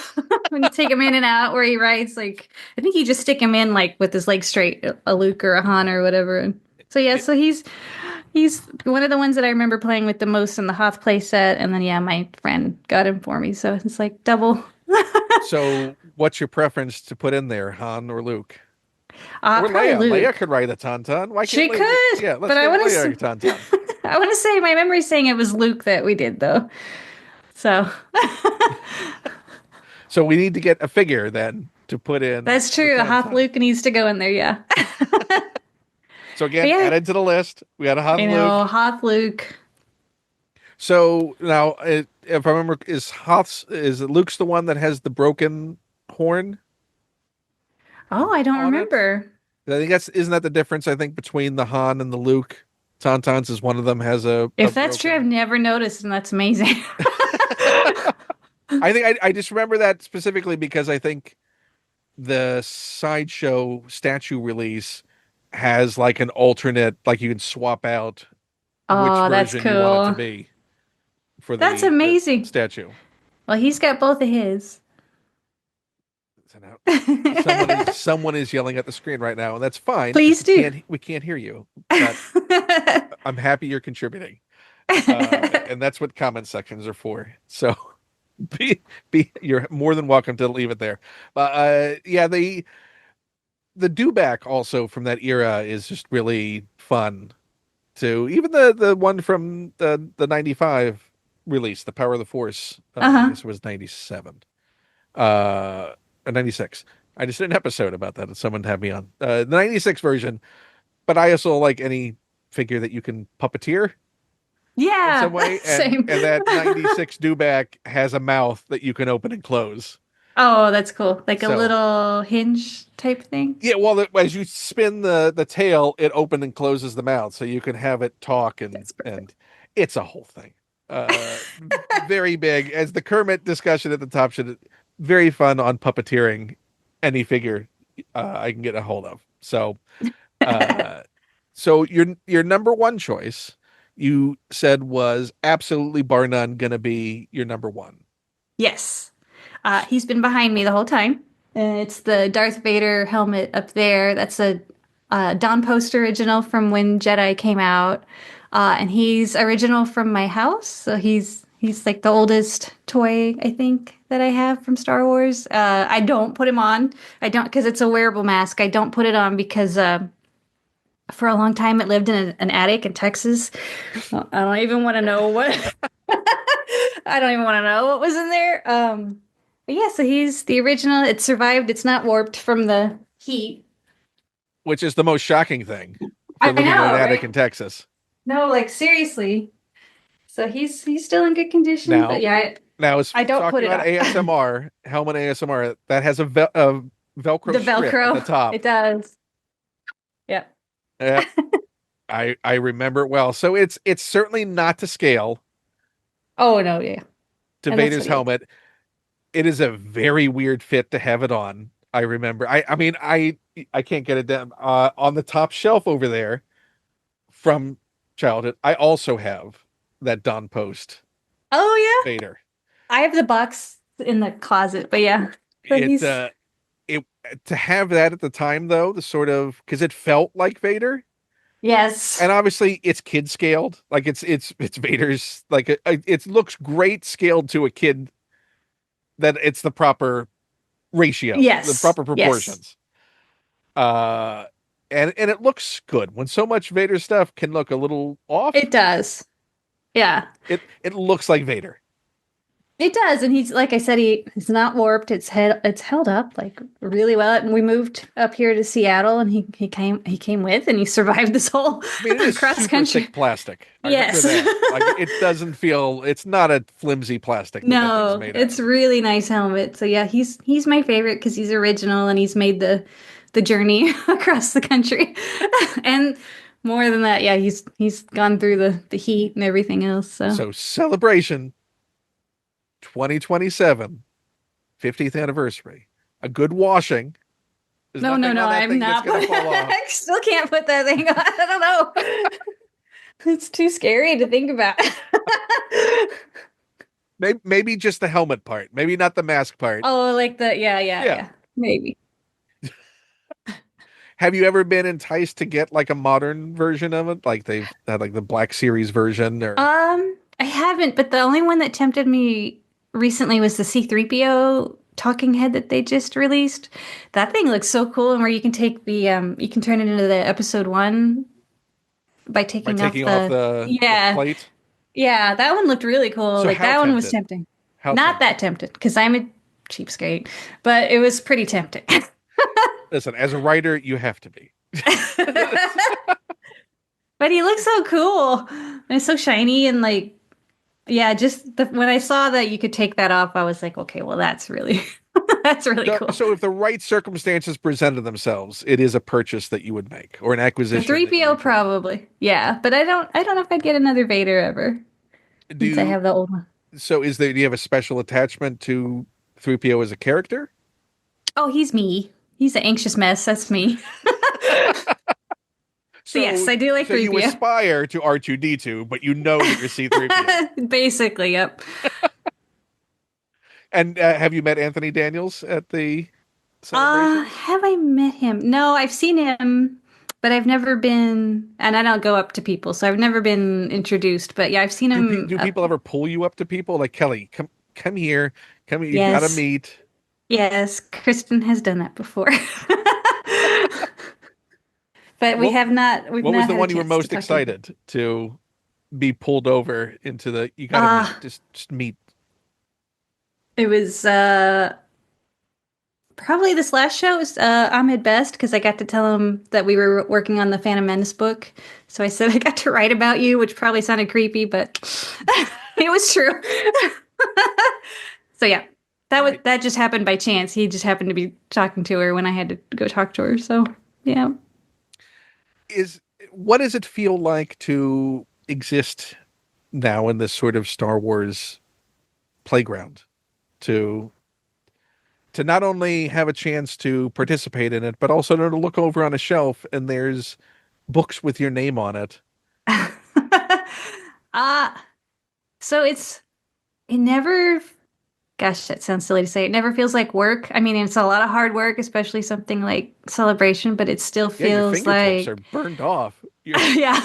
When you take him in and out where he rides, like I think you just stick him in like with his legs straight, a Luke or a Han or whatever. And so yeah, It- so he's one of the ones that I remember playing with the most in the Hoth play set, and then yeah, my friend got him for me, so it's like double. so what's your preference to put in there, Han or Luke? Or Probably Leia? Leia Luke. could ride a tauntaun. Why can't She Leia get, could, yeah, let's but I get want Leia a to. tauntaun. I want to say my memory's saying it was Luke that we did though. So So we need to get a figure then to put in that's the true. A Hoth tauntaun. Luke needs to go in there, yeah. So But again, yeah, added to the list. We got a Han I Luke. know Hoth Luke. So now, if I remember, is Luke's the one that has the broken horn Oh, I don't on it? remember. I think that's isn't that the difference? I think between the Han and the Luke Tauntauns is one of them has a If that's true, I've broken. never noticed, and that's amazing. I think I just remember that specifically because I think the sideshow statue release has like an alternate, like you can swap out which Oh, that's version you want it to cool. be for That's the amazing. statue. Well, he's got both of his. So now someone is yelling at the screen right now, and that's fine because Please do. we can't hear you. But I'm happy you're contributing, and that's what comment sections are for. So you're more than welcome to leave it there. Yeah, the dewback also from that era is just really fun too. Even the one from the 95 release, The Power of the Force, I Uh-huh. guess it was 97. Uh 96. I just did an episode about that and someone had me on. The 96 version, but I also like any figure that you can puppeteer in some Yeah, way, same. and that 96 dewback has a mouth that you can open and close. Oh, that's cool. Like a So little hinge type thing. yeah, well, as you spin the tail, it opens and closes the mouth, so you can have it talk, That's and perfect. it's a whole thing. Uh, Very big. As the Kermit discussion at the top should, very fun on puppeteering any figure I can get a hold of. Uh, so your number one choice, you said was absolutely bar none going to be your number one. Yes. He's been behind me the whole time. It's the Darth Vader helmet up there. That's a Don Post original from when Jedi came out. And he's original from my house. So he's like the oldest toy, I think, that I have from Star Wars. I don't put him on. I don't because it's a wearable mask. I don't put it on because for a long time it lived in an attic in Texas. I don't even want to know what I don't even want to know what was in there. But yeah, so he's the original. It survived. It's not warped from the heat. Which is the most shocking thing for I living in an know, attic right? in Texas. No, like seriously. So he's still in good condition, but Now, yeah, now is I don't put talking it about on. ASMR, helmet ASMR, that has a Velcro The strip at the Velcro, top. it does. Yeah. Yep, I remember it well. So it's certainly not to scale Oh no, yeah. to And that's Vader's what he is. helmet. It is a very weird fit to have it on. I remember. I mean I can't get it down on the top shelf over there from childhood. I also have that Don Post Oh yeah. Vader. I have the box in the closet, but yeah. So It it to have that at the time though, the sort of because it felt like Vader. Yes. And obviously it's kid scaled. Like it's Vader's like it looks great scaled to a kid, that it's the proper ratio, the Yes. proper Yes. proportions. Uh and it looks good. When so much Vader stuff can look a little It off, does. Yeah. it looks like Vader. It does, and he's like I said, he's not warped. It's held up like really well. And we moved up here to Seattle, and he came with, and he survived this whole I mean, it is cross super country. thick plastic. I remember Yes. that. Like it doesn't feel, it's not a flimsy plastic that thing's No, made out it's of. really nice helmet. So yeah, he's my favorite because he's original and he's made the journey across the country. And more than that, yeah, he's gone through the heat and everything else. So So Celebration 2027, 50th anniversary. A good washing. There's no, no, nothing no, on that I'm thing that's not. going to fall off. I still can't put that thing on. I don't know. It's too scary to think about. Maybe just the helmet part. Maybe not the mask part. Oh, like yeah, yeah, Yeah. yeah. Maybe. Have you ever been enticed to get like a modern version of it? Like they've had like the Black Series version or I haven't, but the only one that tempted me recently was the C3PO talking head that they just released. That thing looks so cool, and where you can take you can turn it into the episode one by by taking off taking off the the yeah, plate. yeah, that one looked really cool. So Like how that one was tempted? tempting. How Not that tempted? tempted because I'm a cheapskate, but it was pretty tempting. Listen, as a writer, you have to be. But he looks so cool. And it's so shiny and like yeah, just when I saw that you could take that off, I was like, okay, well that's really that's really So, cool. so if the right circumstances presented themselves, it is a purchase that you would make or an The acquisition that you 3PO would try. probably. Yeah, but I don't know if I'd get another Vader ever Do since I you, have the old one. so is there, do you have a special attachment to 3PO as a character? Oh, he's me. He's an anxious mess. That's me. So yes, So I do like so you 3PO. aspire to R2D2, but you know that you're C3PO. Basically, yep. And have you met Anthony Daniels at the celebration? Have I met him? No, I've seen him, but I've never been, and I don't go up to people, so I've never been introduced. But yeah, I've seen him Do up. people ever pull you up to people like Kelly? Come here, come here. You gotta Yes, meet. yes, Kristen has done that before. But we What have not, we've what was not the had a one you were chance to most talk to him. excited to be pulled over into the? You gotta meet. Uh, Just meet. it was probably this last show was Ahmed Best because I got to tell him that we were working on the Phantom Menace book. So I said I got to write about you, which probably sounded creepy, but it was true. So yeah, Right. that just happened by chance. He just happened to be talking to her when I had to go talk to her. So yeah. Is what does it feel like to exist now in this sort of Star Wars playground? To not only have a chance to participate in it, but also to look over on a shelf and there's books with your name on it. uh so it never gosh, that sounds silly to say. It never feels like work. I mean, it's a lot of hard work, especially something like Celebration, but it still Yeah, your feels fingertips are like burned off. You're yeah.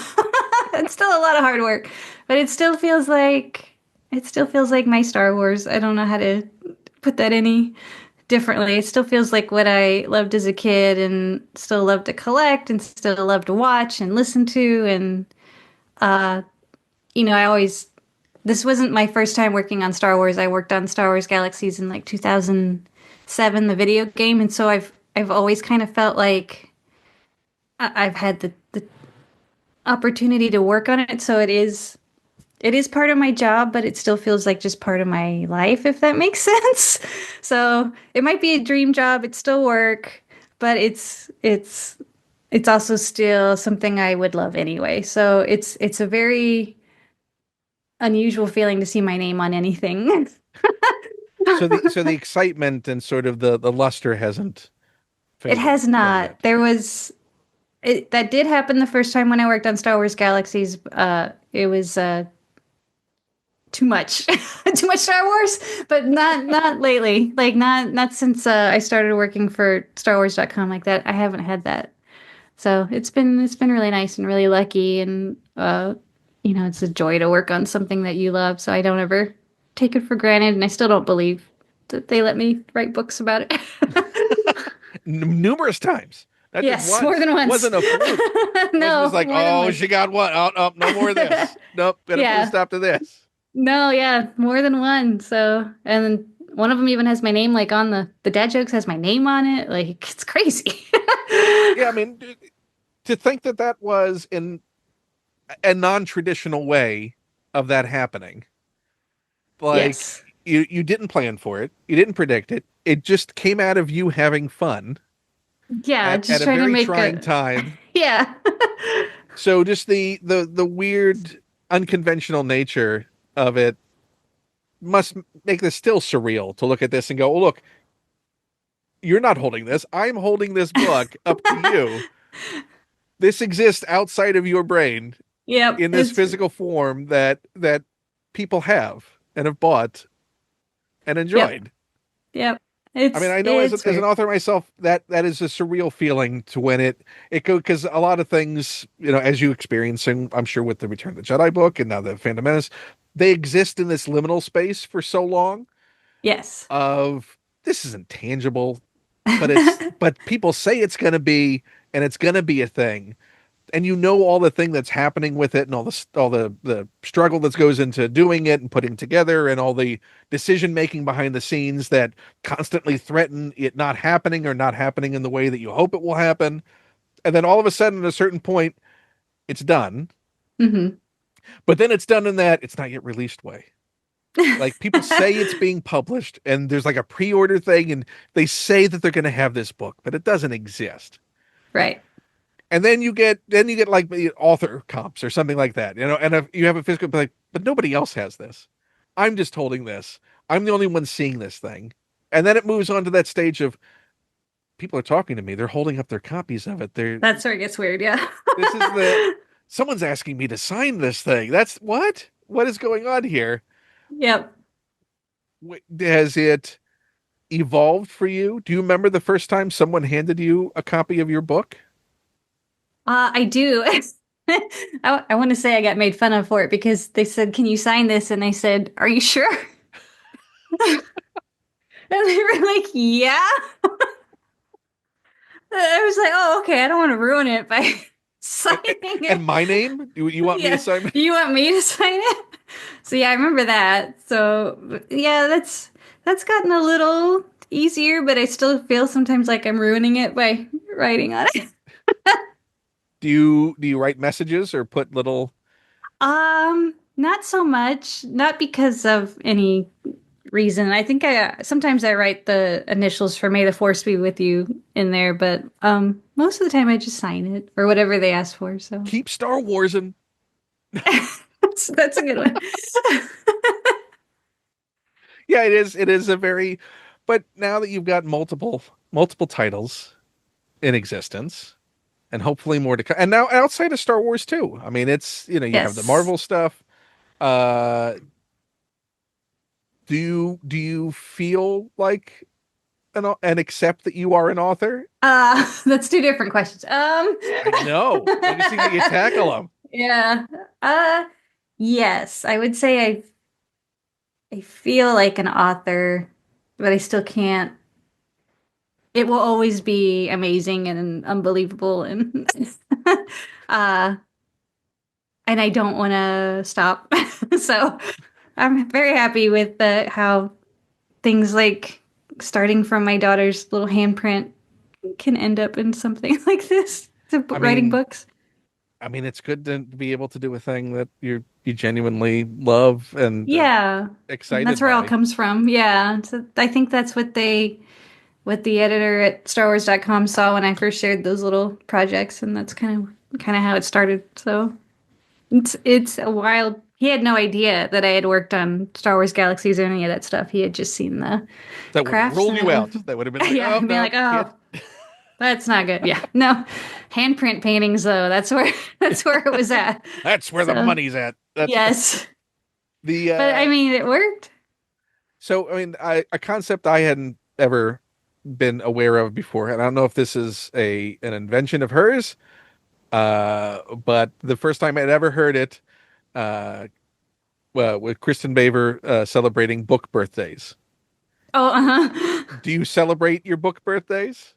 It's still a lot of hard work, but it still feels like my Star Wars. I don't know how to put that any differently. It still feels like what I loved as a kid and still love to collect and still love to watch and listen to and uh I always this wasn't my first time working on Star Wars. I worked on Star Wars Galaxies in like 2007, the video game, and so I've always kind of felt like I've had the opportunity to work on it. So it is part of my job, but it still feels like just part of my life, if that makes sense. So it might be a dream job, it's still work, but it's also still something I would love anyway. So it's a very unusual feeling to see my name on anything. so the excitement and sort of the luster hasn't It faded has quite not. yet. That did happen the first time when I worked on Star Wars Galaxies. It was too much, too much Star Wars, but not lately. Like not since I started working for StarWars.com like that. I haven't had that. So it's been really nice and really lucky, and it's a joy to work on something that you love. So I don't ever take it for granted, and I still don't believe that they let me write books about it. Numerous times, not just Yes, more once. than once. Wasn't a fluke. Wasn't just No, like, more than oh, once. she got one. Oh, oh, no more of this. Nope, gotta put a Yeah. stop to this. No, yeah, more than one. So, and then one of them even has my name, like on the dad jokes has my name on it. Like it's crazy. Yeah, I mean, to think that that was in a non-traditional way of that happening, like Yes. you didn't plan for it, you didn't predict it. It just came out of you having fun Yeah, at just a trying to very make trying a time. yeah. So just the weird, unconventional nature of it must make this still surreal to look at this and go, oh, look, you're not holding this. I'm holding this book up to you. This exists outside of your brain Yep, in this physical form that people have and have bought and yep, enjoyed. yep. I mean, It's I know it's as an weird. author myself, that is a surreal feeling to when it go because a lot of things, as you experiencing, I'm sure with the Return of the Jedi book and now the Phantom Menace, they exist in this liminal space for so long Yes. of this isn't tangible, but people say it's going to be, and it's going to be a thing, and all the thing that's happening with it and all the struggle that goes into doing it and putting together and all the decision making behind the scenes that constantly threaten it not happening or not happening in the way that you hope it will happen, and then all of a sudden at a certain point it's done, Hmm. but then it's done in that it's not yet released way. Like people say it's being published and there's like a pre-order thing and they say that they're going to have this book but it doesn't exist. Right. And then you get like the author comps or something like that, and if you have a physical like, but nobody else has this. I'm just holding this. I'm the only one seeing this thing. And then it moves on to that stage of people are talking to me. They're holding up their copies of it. That's where it gets weird, yeah. This is the someone's asking me to sign this thing. That's what? What is going on here? Yep. Has it evolved for you? Do you remember the first time someone handed you a copy of your book? I do. I want to say I got made fun of for it because they said, "Can you sign this?" And I said, "Are you sure?" And they were like, "Yeah." I was like, "Oh, okay. I don't want to ruin it by And, signing and it." my name? You want me to Yeah. sign? Do you want me to sign it? So yeah, I remember that. So yeah, that's gotten a little easier, but I still feel sometimes like I'm ruining it by writing on it. Do you write messages or put little? Not so much. Not because of any reason. I think I sometimes I write the initials for "May the Force be with you" in there, but most of the time I just sign it or whatever they ask for. So Keep Star Wars and that's a good one. yeah, it is a very, but now that you've got multiple titles in existence and hopefully more to come, and now outside of Star Wars too. I mean, it's you have the Yes. Marvel stuff. Uh, do you feel like and accept that you are an author? That's two different questions. I know. Let me see how you tackle them. Yeah. Uh, yes, I would say I feel like an author, but I still can't. It will always be amazing and unbelievable and uh and I don't want to stop. So I'm very happy with how things like starting from my daughter's little handprint can end up in something like this, to I writing mean, books. it's good to be able to do a thing that you genuinely love and Yeah. And that's excited where it all by. comes from. Yeah. So I think that's what the editor at StarWars.com saw when I first shared those little projects, and that's kind of how it started. So it's a wild. He had no idea that I had worked on Star Wars Galaxies or any of that stuff. He had just seen the That would have crafts, ruled and you it was out. That would have been like, yeah, oh being no, like, can't. oh, that's not good. Yeah, no, handprint paintings though. That's where that's where it was at. That's where the So money's at. That's yes, the but I mean, it worked. so I mean, a concept I hadn't ever been aware of before, and I don't know if this is a an invention of hers, But the first time I'd ever heard it, uh, well, with Kristen Baver celebrating book birthdays. Oh, uh-huh. Do you celebrate your book birthdays?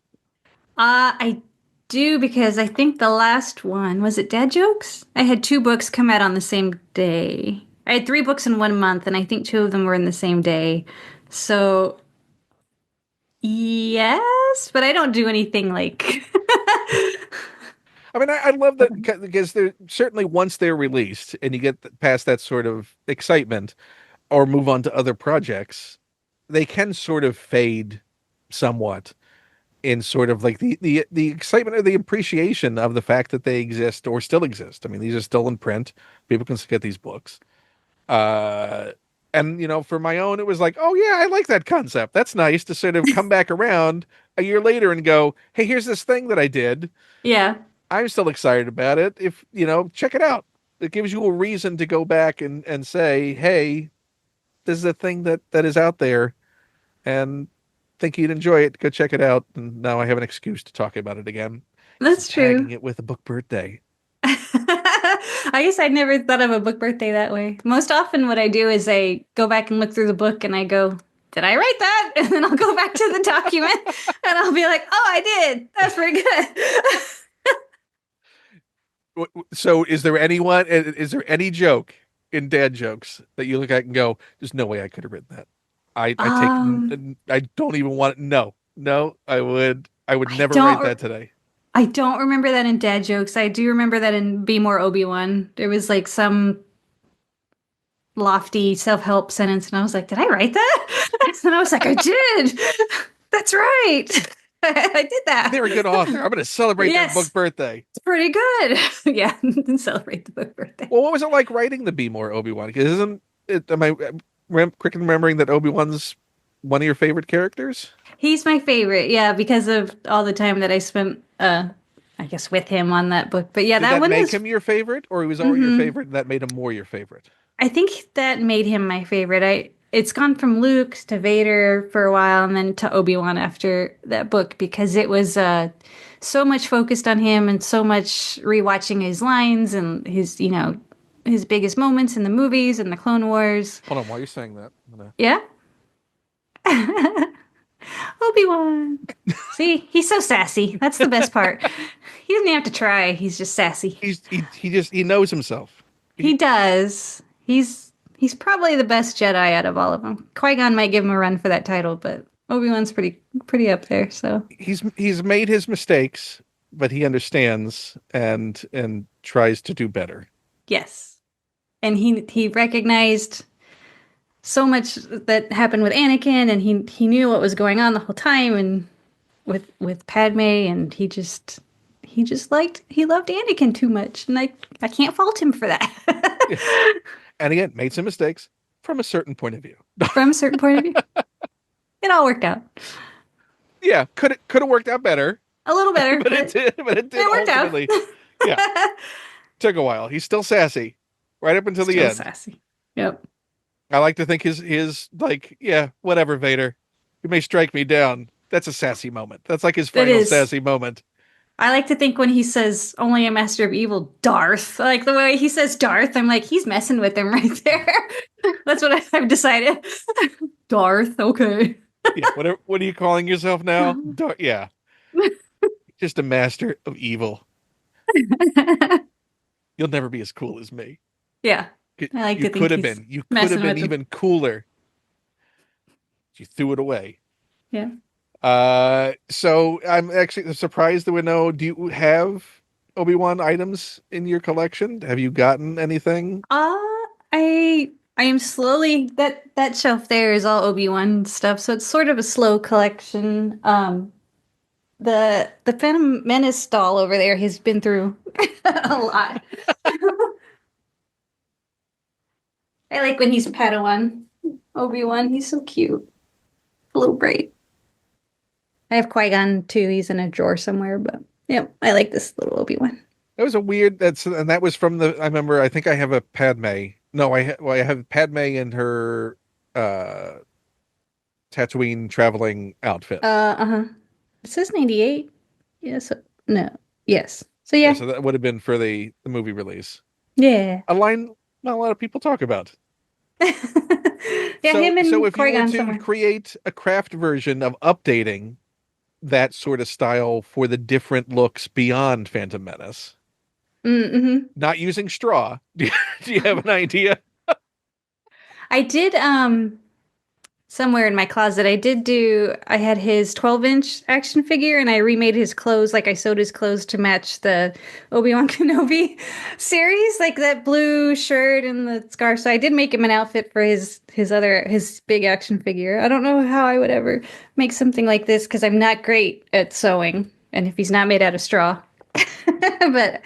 I do because I think the last one, was it Dad Jokes? I had two books come out on the same day. I had three books in 1 month, and I think two of them were in the same day. So, yes, but I don't do anything like. I mean, I love that because they're certainly once they're released and you get past that sort of excitement or move on to other projects, they can sort of fade somewhat in sort of like the excitement or the appreciation of the fact that they exist or still exist. I mean, these are still in print. People can still get these books. Uh, and for my own, it was like, oh yeah, I like that concept. That's nice to sort of come back around a year later and go, hey, here's this thing that I did. Yeah, I'm still excited about it. If check it out. It gives you a reason to go back and say, hey, this is a thing that is out there, and think you'd enjoy it. Go check it out. And now I have an excuse to talk about it again because I'm that's tagging true. it with a book birthday. I guess I never thought of a book birthday that way. Most often, what I do is I go back and look through the book and I go, did I write that? And then I'll go back to the document and I'll be like, oh, I did. That's pretty good. So, is there any joke in dad jokes that you look at and go, "There's no way I could have written that." Um, I don't even want it. No, no, I would I never write don't that today. I don't remember that in Dad Jokes. I do remember that in Be More Obi-Wan. There was like some lofty self-help sentence, and I was like, did I write that? And I was like, I did. That's right. I did that. They're a good author. I'm going to celebrate their Yes, book birthday. it's pretty good. Yeah, celebrate the book birthday. Well, what was it like writing the Be More Obi-Wan? Because isn't it? Am I quick in remembering that Obi-Wan's one of your favorite characters? He's my favorite, yeah, because of all the time that I spent, I guess, with him on that book. But yeah, Did that that one make was. him your favorite, or he was already your Hmm favorite, and that made him more your favorite? I think that made him my favorite. It's gone from Luke to Vader for a while and then to Obi-Wan after that book because it was so much focused on him and so much rewatching his lines and his biggest moments in the movies and the Clone Wars. Hold on, while you're saying that, Yeah. Obi-Wan. See, he's so sassy. That's the best part. He doesn't have to try. He's just sassy. he knows himself. He He, does. He's probably the best Jedi out of all of them. Qui-Gon might give him a run for that title, but Obi-Wan's pretty up there, so he's made his mistakes, but he understands and tries to do better. yes. And he recognized so much that happened with Anakin and he knew what was going on the whole time and with Padme and he loved Anakin too much and I can't fault him for Yeah. that. And again, made some mistakes from a certain point of view. From a certain point of view. It all worked out. Yeah, could have worked out better, A little better, but it but did. But it did it worked out. ultimately. Yeah, took a while. He's still sassy, right up until the Still end. sassy. Yep. I like to think his like, yeah, whatever, Vader. You may strike me down. That's a sassy moment. That's like his That final is. sassy moment. I like to think when he says only a master of evil, Darth, like the way he says Darth, I'm like, he's messing with him right there. That's what I've decided. Darth, okay. Yeah, whatever. What are you calling yourself now? Yeah, just a master of evil. You'll never be as cool as me. Yeah. I like You to think could have he's been. You could have messing been with him. even cooler. You threw it away. Yeah. So I'm actually surprised there were no. Do you have Obi-Wan items in your collection? Have you gotten anything? Uh I am slowly that shelf there is all Obi-Wan stuff, so it's sort of a slow collection. The Phantom Menace stall over there has been through a lot. I like when he's Padawan. Obi-Wan, he's so cute. A little bright. I have Qui-Gon too. He's in a drawer somewhere, but yeah, I like this little Obi-Wan. That was a weird. That was from the. I remember. I think I have a Padme. No, well, I have Padme in her uh Tatooine traveling outfit. Uh-huh. It says 98. Yes. No. Yes. So Yeah, yeah, so that would have been for the movie release. yeah. A line not a lot of people talk about. Yeah, him So and if you were Qui-Gon to somewhere. create a craft version of updating that sort of style for the different looks beyond Phantom Menace, Mm-hmm. not using straw, do you have an idea? I did somewhere in my closet. I had his 12-inch action figure and I remade his clothes, like I sewed his clothes to match the Obi-Wan Kenobi series, like that blue shirt and the scarf. So I did make him an outfit for his big action figure. I don't know how I would ever make something like this because I'm not great at sewing and if he's not made out of straw. But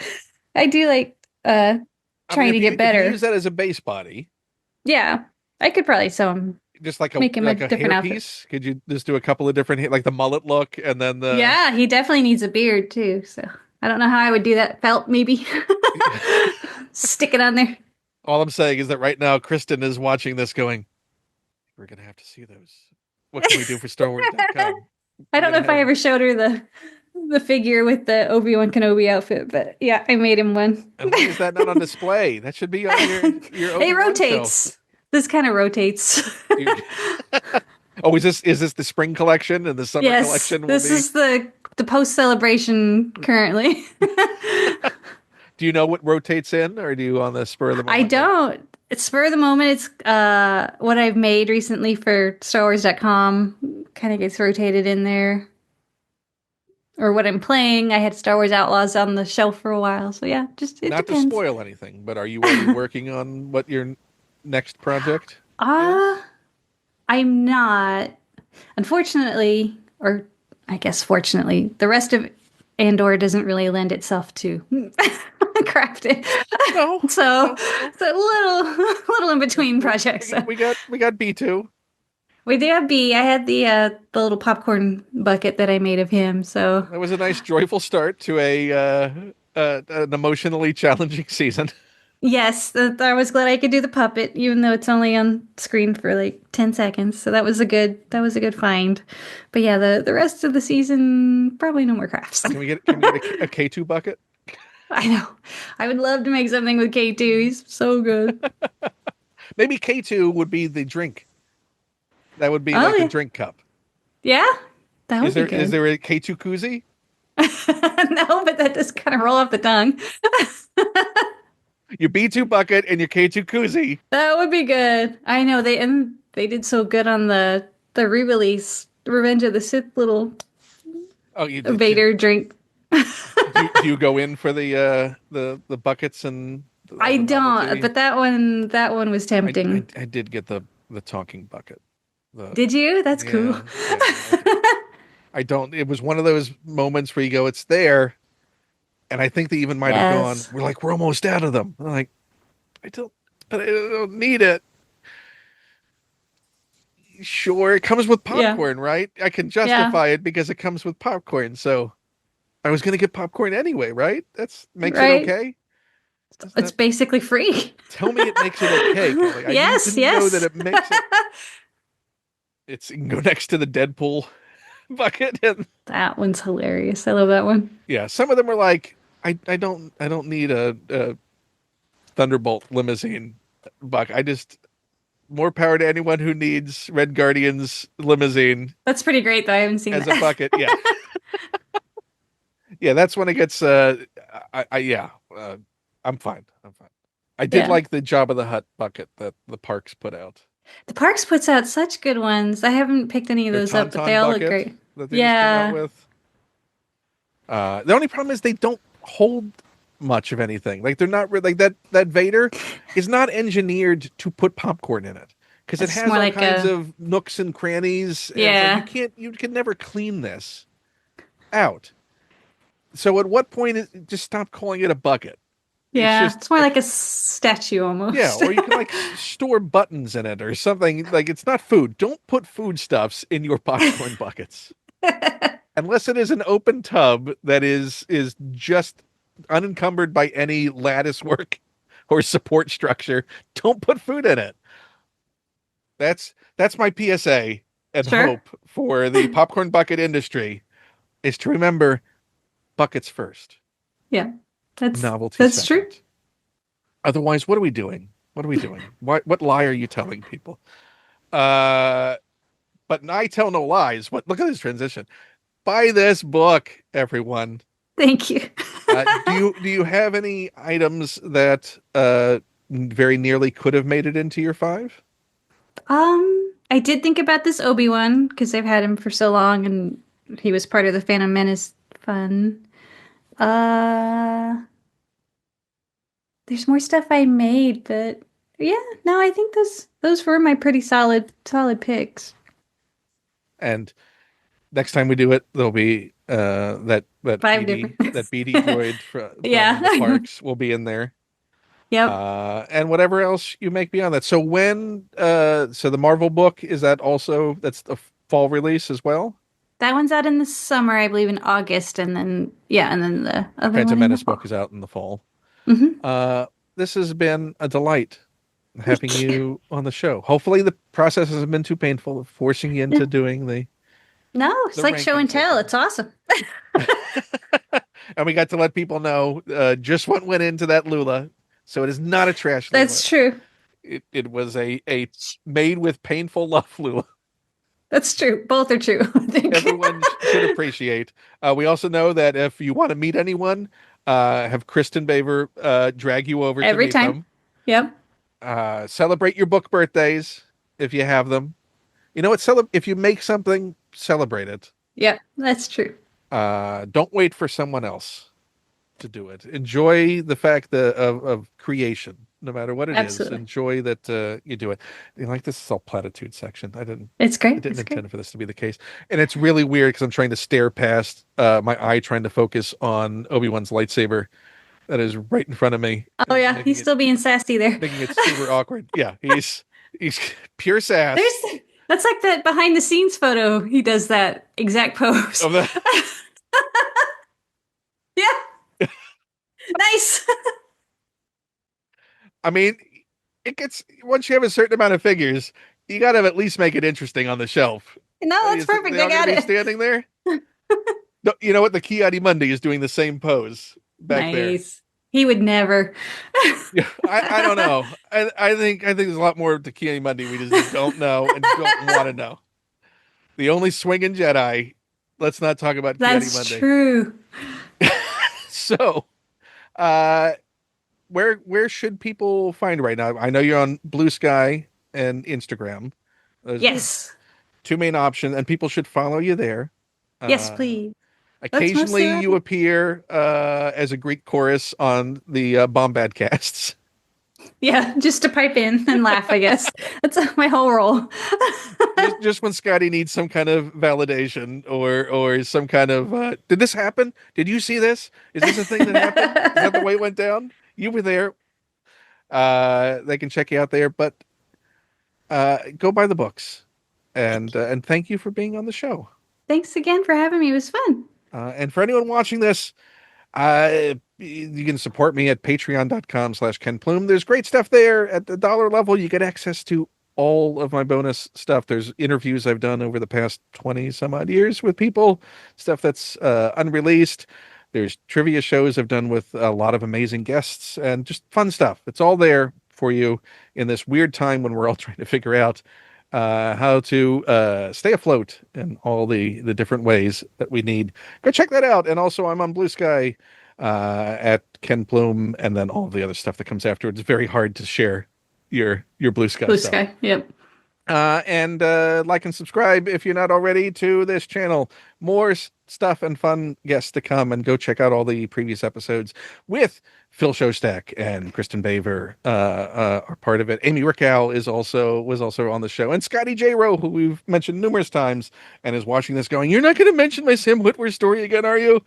I do like I mean, trying to get if you better. use that as a base body, Yeah. I could probably sew him, just make him a like a different outfit. hairpiece, could you just do a couple of different like the mullet look and then the Yeah, he definitely needs a beard too. So I don't know how I would do that. Felt maybe stick it on there. all I'm saying is that right now Kristen is watching this going, we're gonna have to see those. What can we do for StarWars.com? I We're don't know gonna if I have ever showed her the figure with the Obi-Wan Kenobi outfit, but yeah, I made him one. and why is that not on display? That should be on your It Obi-Wan shelf. rotates. This kind of rotates. You- Oh, is this the spring collection and the summer Yes, collection will this be? is the post celebration currently. Do you know what rotates in, or do you on the spur of the I moment know? don't. It's spur of the moment. It's what I've made recently for StarWars.com. Kind of gets rotated in there. Or what I'm playing. I had Star Wars Outlaws on the shelf for a while. So yeah, just it Not to depends. spoil anything, but are you already working on what your next project is? Uh, I'm not. Unfortunately, or I guess fortunately, the rest of Andor doesn't really lend itself to crafting. No, So no, no. it's a little in between projects. So. We got B2. We did have B. I had the little popcorn bucket that I made of him. So That was a nice, joyful start to a an emotionally challenging season. yes, I was glad I could do the puppet, even though it's only on screen for like 10 seconds. So that was a good find. But yeah, the rest of the season probably no more crafts. Can we get a K2 bucket? I know. I would love to make something with K2. He's so good. Maybe K2 would be the drink. That would be Oh like the yeah, drink cup. yeah, that would be Is good. there a K2 koozie? No, but that does kind of roll off the tongue. Your B2 bucket and your K2 koozie. That would be good. I know they did so good on the re-release Revenge of the Sith little Oh, you Vader drink. do you go in for the buckets and all I the don't, novelty? but that one was tempting. I did get the talking bucket. The Did you? That's cool. yeah yeah. I don't. It was one of those moments where you go, it's there, and I think they even might have gone. Yes. We're almost out of them. I'm like, I don't, but I don't need it. Sure, it comes with Yeah. popcorn, right? I can Yeah. justify it because it comes with popcorn. So I was gonna get popcorn anyway, right? That's makes it Right. okay. Doesn't It's that basically free. tell me it makes it okay, Kelly? I need to Yes, know that yes. it makes it. It's you can go next to the Deadpool bucket, and That one's hilarious. I love that one. yeah, some of them are like, I don't need a Thunderbolt limousine buck. I just more power to anyone who needs Red Guardian's limousine That's pretty great though. I haven't seen as a that. bucket. Yeah, yeah, that's when it gets. Yeah, I'm fine. I'm fine. I did Yeah. like the Jabba the Hutt bucket that the parks put out. The Parks puts out such good ones. I haven't picked any of Their those up, but they Tauntaun all look bucket great. that they just came out Yeah. with. The only problem is they don't hold much of anything. Like they're not like that Vader is not engineered to put popcorn in it because it It's has more all like kinds a of nooks and crannies, and it's like yeah. you can never clean this out. So at what point just stop calling it a bucket? It's Yeah. just It's more like a statue yeah, almost. or you can like store buttons in it or something. Like it's not food. Don't put foodstuffs in your popcorn buckets unless it is an open tub that is just unencumbered by any lattice work or support structure. Don't put food in it. That's my PSA and Sure. hope for the popcorn bucket industry is to remember buckets first. Yeah. Novelty that's true. second. Otherwise, what are we doing? What are we doing? What lie are you telling people? Uh, but I tell no lies. What? Look at this transition. Buy this book, everyone. Thank you. Do you have any items that very nearly could have made it into your five? I did think about this Obi-Wan because I've had him for so long and he was part of the Phantom Menace fun. Uh, there's more stuff I made, but yeah, no, I think those were my pretty solid picks. And next time we do it, there'll be that Five BD different. that BD droid from the Yeah. parks will be in there. Yep. And whatever else you make beyond that. So so the Marvel book, is that also, that's the fall release as well? That one's out in the summer, I believe in August, and then yeah, and then the other Phantom one in the Menace book fall. is out in the fall. Hmm. Uh, this has been a delight having Thank you. you on the show. Hopefully the process hasn't been too painful of forcing you into doing No, it's the like show ranking and tell. system. It's awesome. And we got to let people know just what went into that Lula. So it is not a trash Lula. That's true. It was a made with painful love Lula. That's true. Both are true, I think. Everyone should appreciate. We also know that if you want to meet anyone, have Kristen Baver drag you over to Every meet time. them. Yep. Celebrate your book birthdays if you have them. You know what? If you make something, celebrate it. Yep. That's true. Don't wait for someone else to do it. Enjoy the fact of creation, no matter what it is. Absolutely. Enjoy that you do it. Like, this is all platitude section. It's I great. didn't It's great. intend for this to be the case, and it's really weird because I'm trying to stare past my eye, trying to focus on Obi-Wan's lightsaber that is right in front of me, Oh and it's yeah, he's still being sassy there. making it super awkward. Yeah, he's pure sass There's that's like that behind the scenes photo. He does that exact pose. of the. Yeah. Nice. I mean, it gets, once you have a certain amount of figures, you got to at least make it interesting on the shelf. No, What, that's perfect. they I all going to got be it. standing there? No, you know what? The Kiadi Mundi is doing the same pose back there. Nice. He would never. Yeah, I don't know. I think there's a lot more to Kiadi Mundi we just don't know and don't want to know. The only swinging Jedi. Let's not talk about Kiadi That's Mundi. true. So, uh, where should people find right now? I know you're on Blue Sky and Instagram. Those are the Yes. two main options, and people should follow you there. Yes, Uh, please. That's mostly Occasionally, what I you do. appear as a Greek chorus on the Bombad casts, Yeah, just to pipe in and laugh, I guess. That's my whole role. just when Scotty needs some kind of validation or some kind of did this happen? Did you see this? Is this a thing that happened? Is that the way it went down? You were there. They can check you out there, but go buy the books, Thank you. and thank you for being on the show. Thanks again for having me. It was fun. And for anyone watching this, you can support me at patreon.com/Ken Plume. There's great stuff there. At the dollar level, you get access to all of my bonus stuff. There's interviews I've done over the past 20 some odd years with people, stuff that's unreleased. There's trivia shows I've done with a lot of amazing guests and just fun stuff. It's all there for you in this weird time when we're all trying to figure out how to stay afloat in all the different ways that we need. Go check that out. And also, I'm on Blue Sky at Ken Plume, and then all the other stuff that comes after. It's very hard to share your Blue Sky Blue stuff. sky. Yep. And like and subscribe if you're not already to this channel. More stuff and fun guests to come, and go check out all the previous episodes with Phil Shostak and Kristen Baver are part of it. Amy Rickow was also on the show, and Scotty J. Rowe, who we've mentioned numerous times, and is watching this going, "You're not going to mention my Sam Witwer story again, are you?"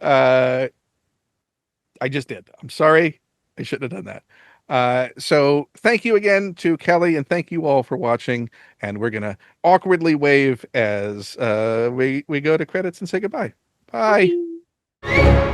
Uh, I just did. I'm sorry. I shouldn't have done that. So thank you again to Kelly, and thank you all for watching. And we're gonna awkwardly wave as we go to credits and say goodbye. Bye. Bye.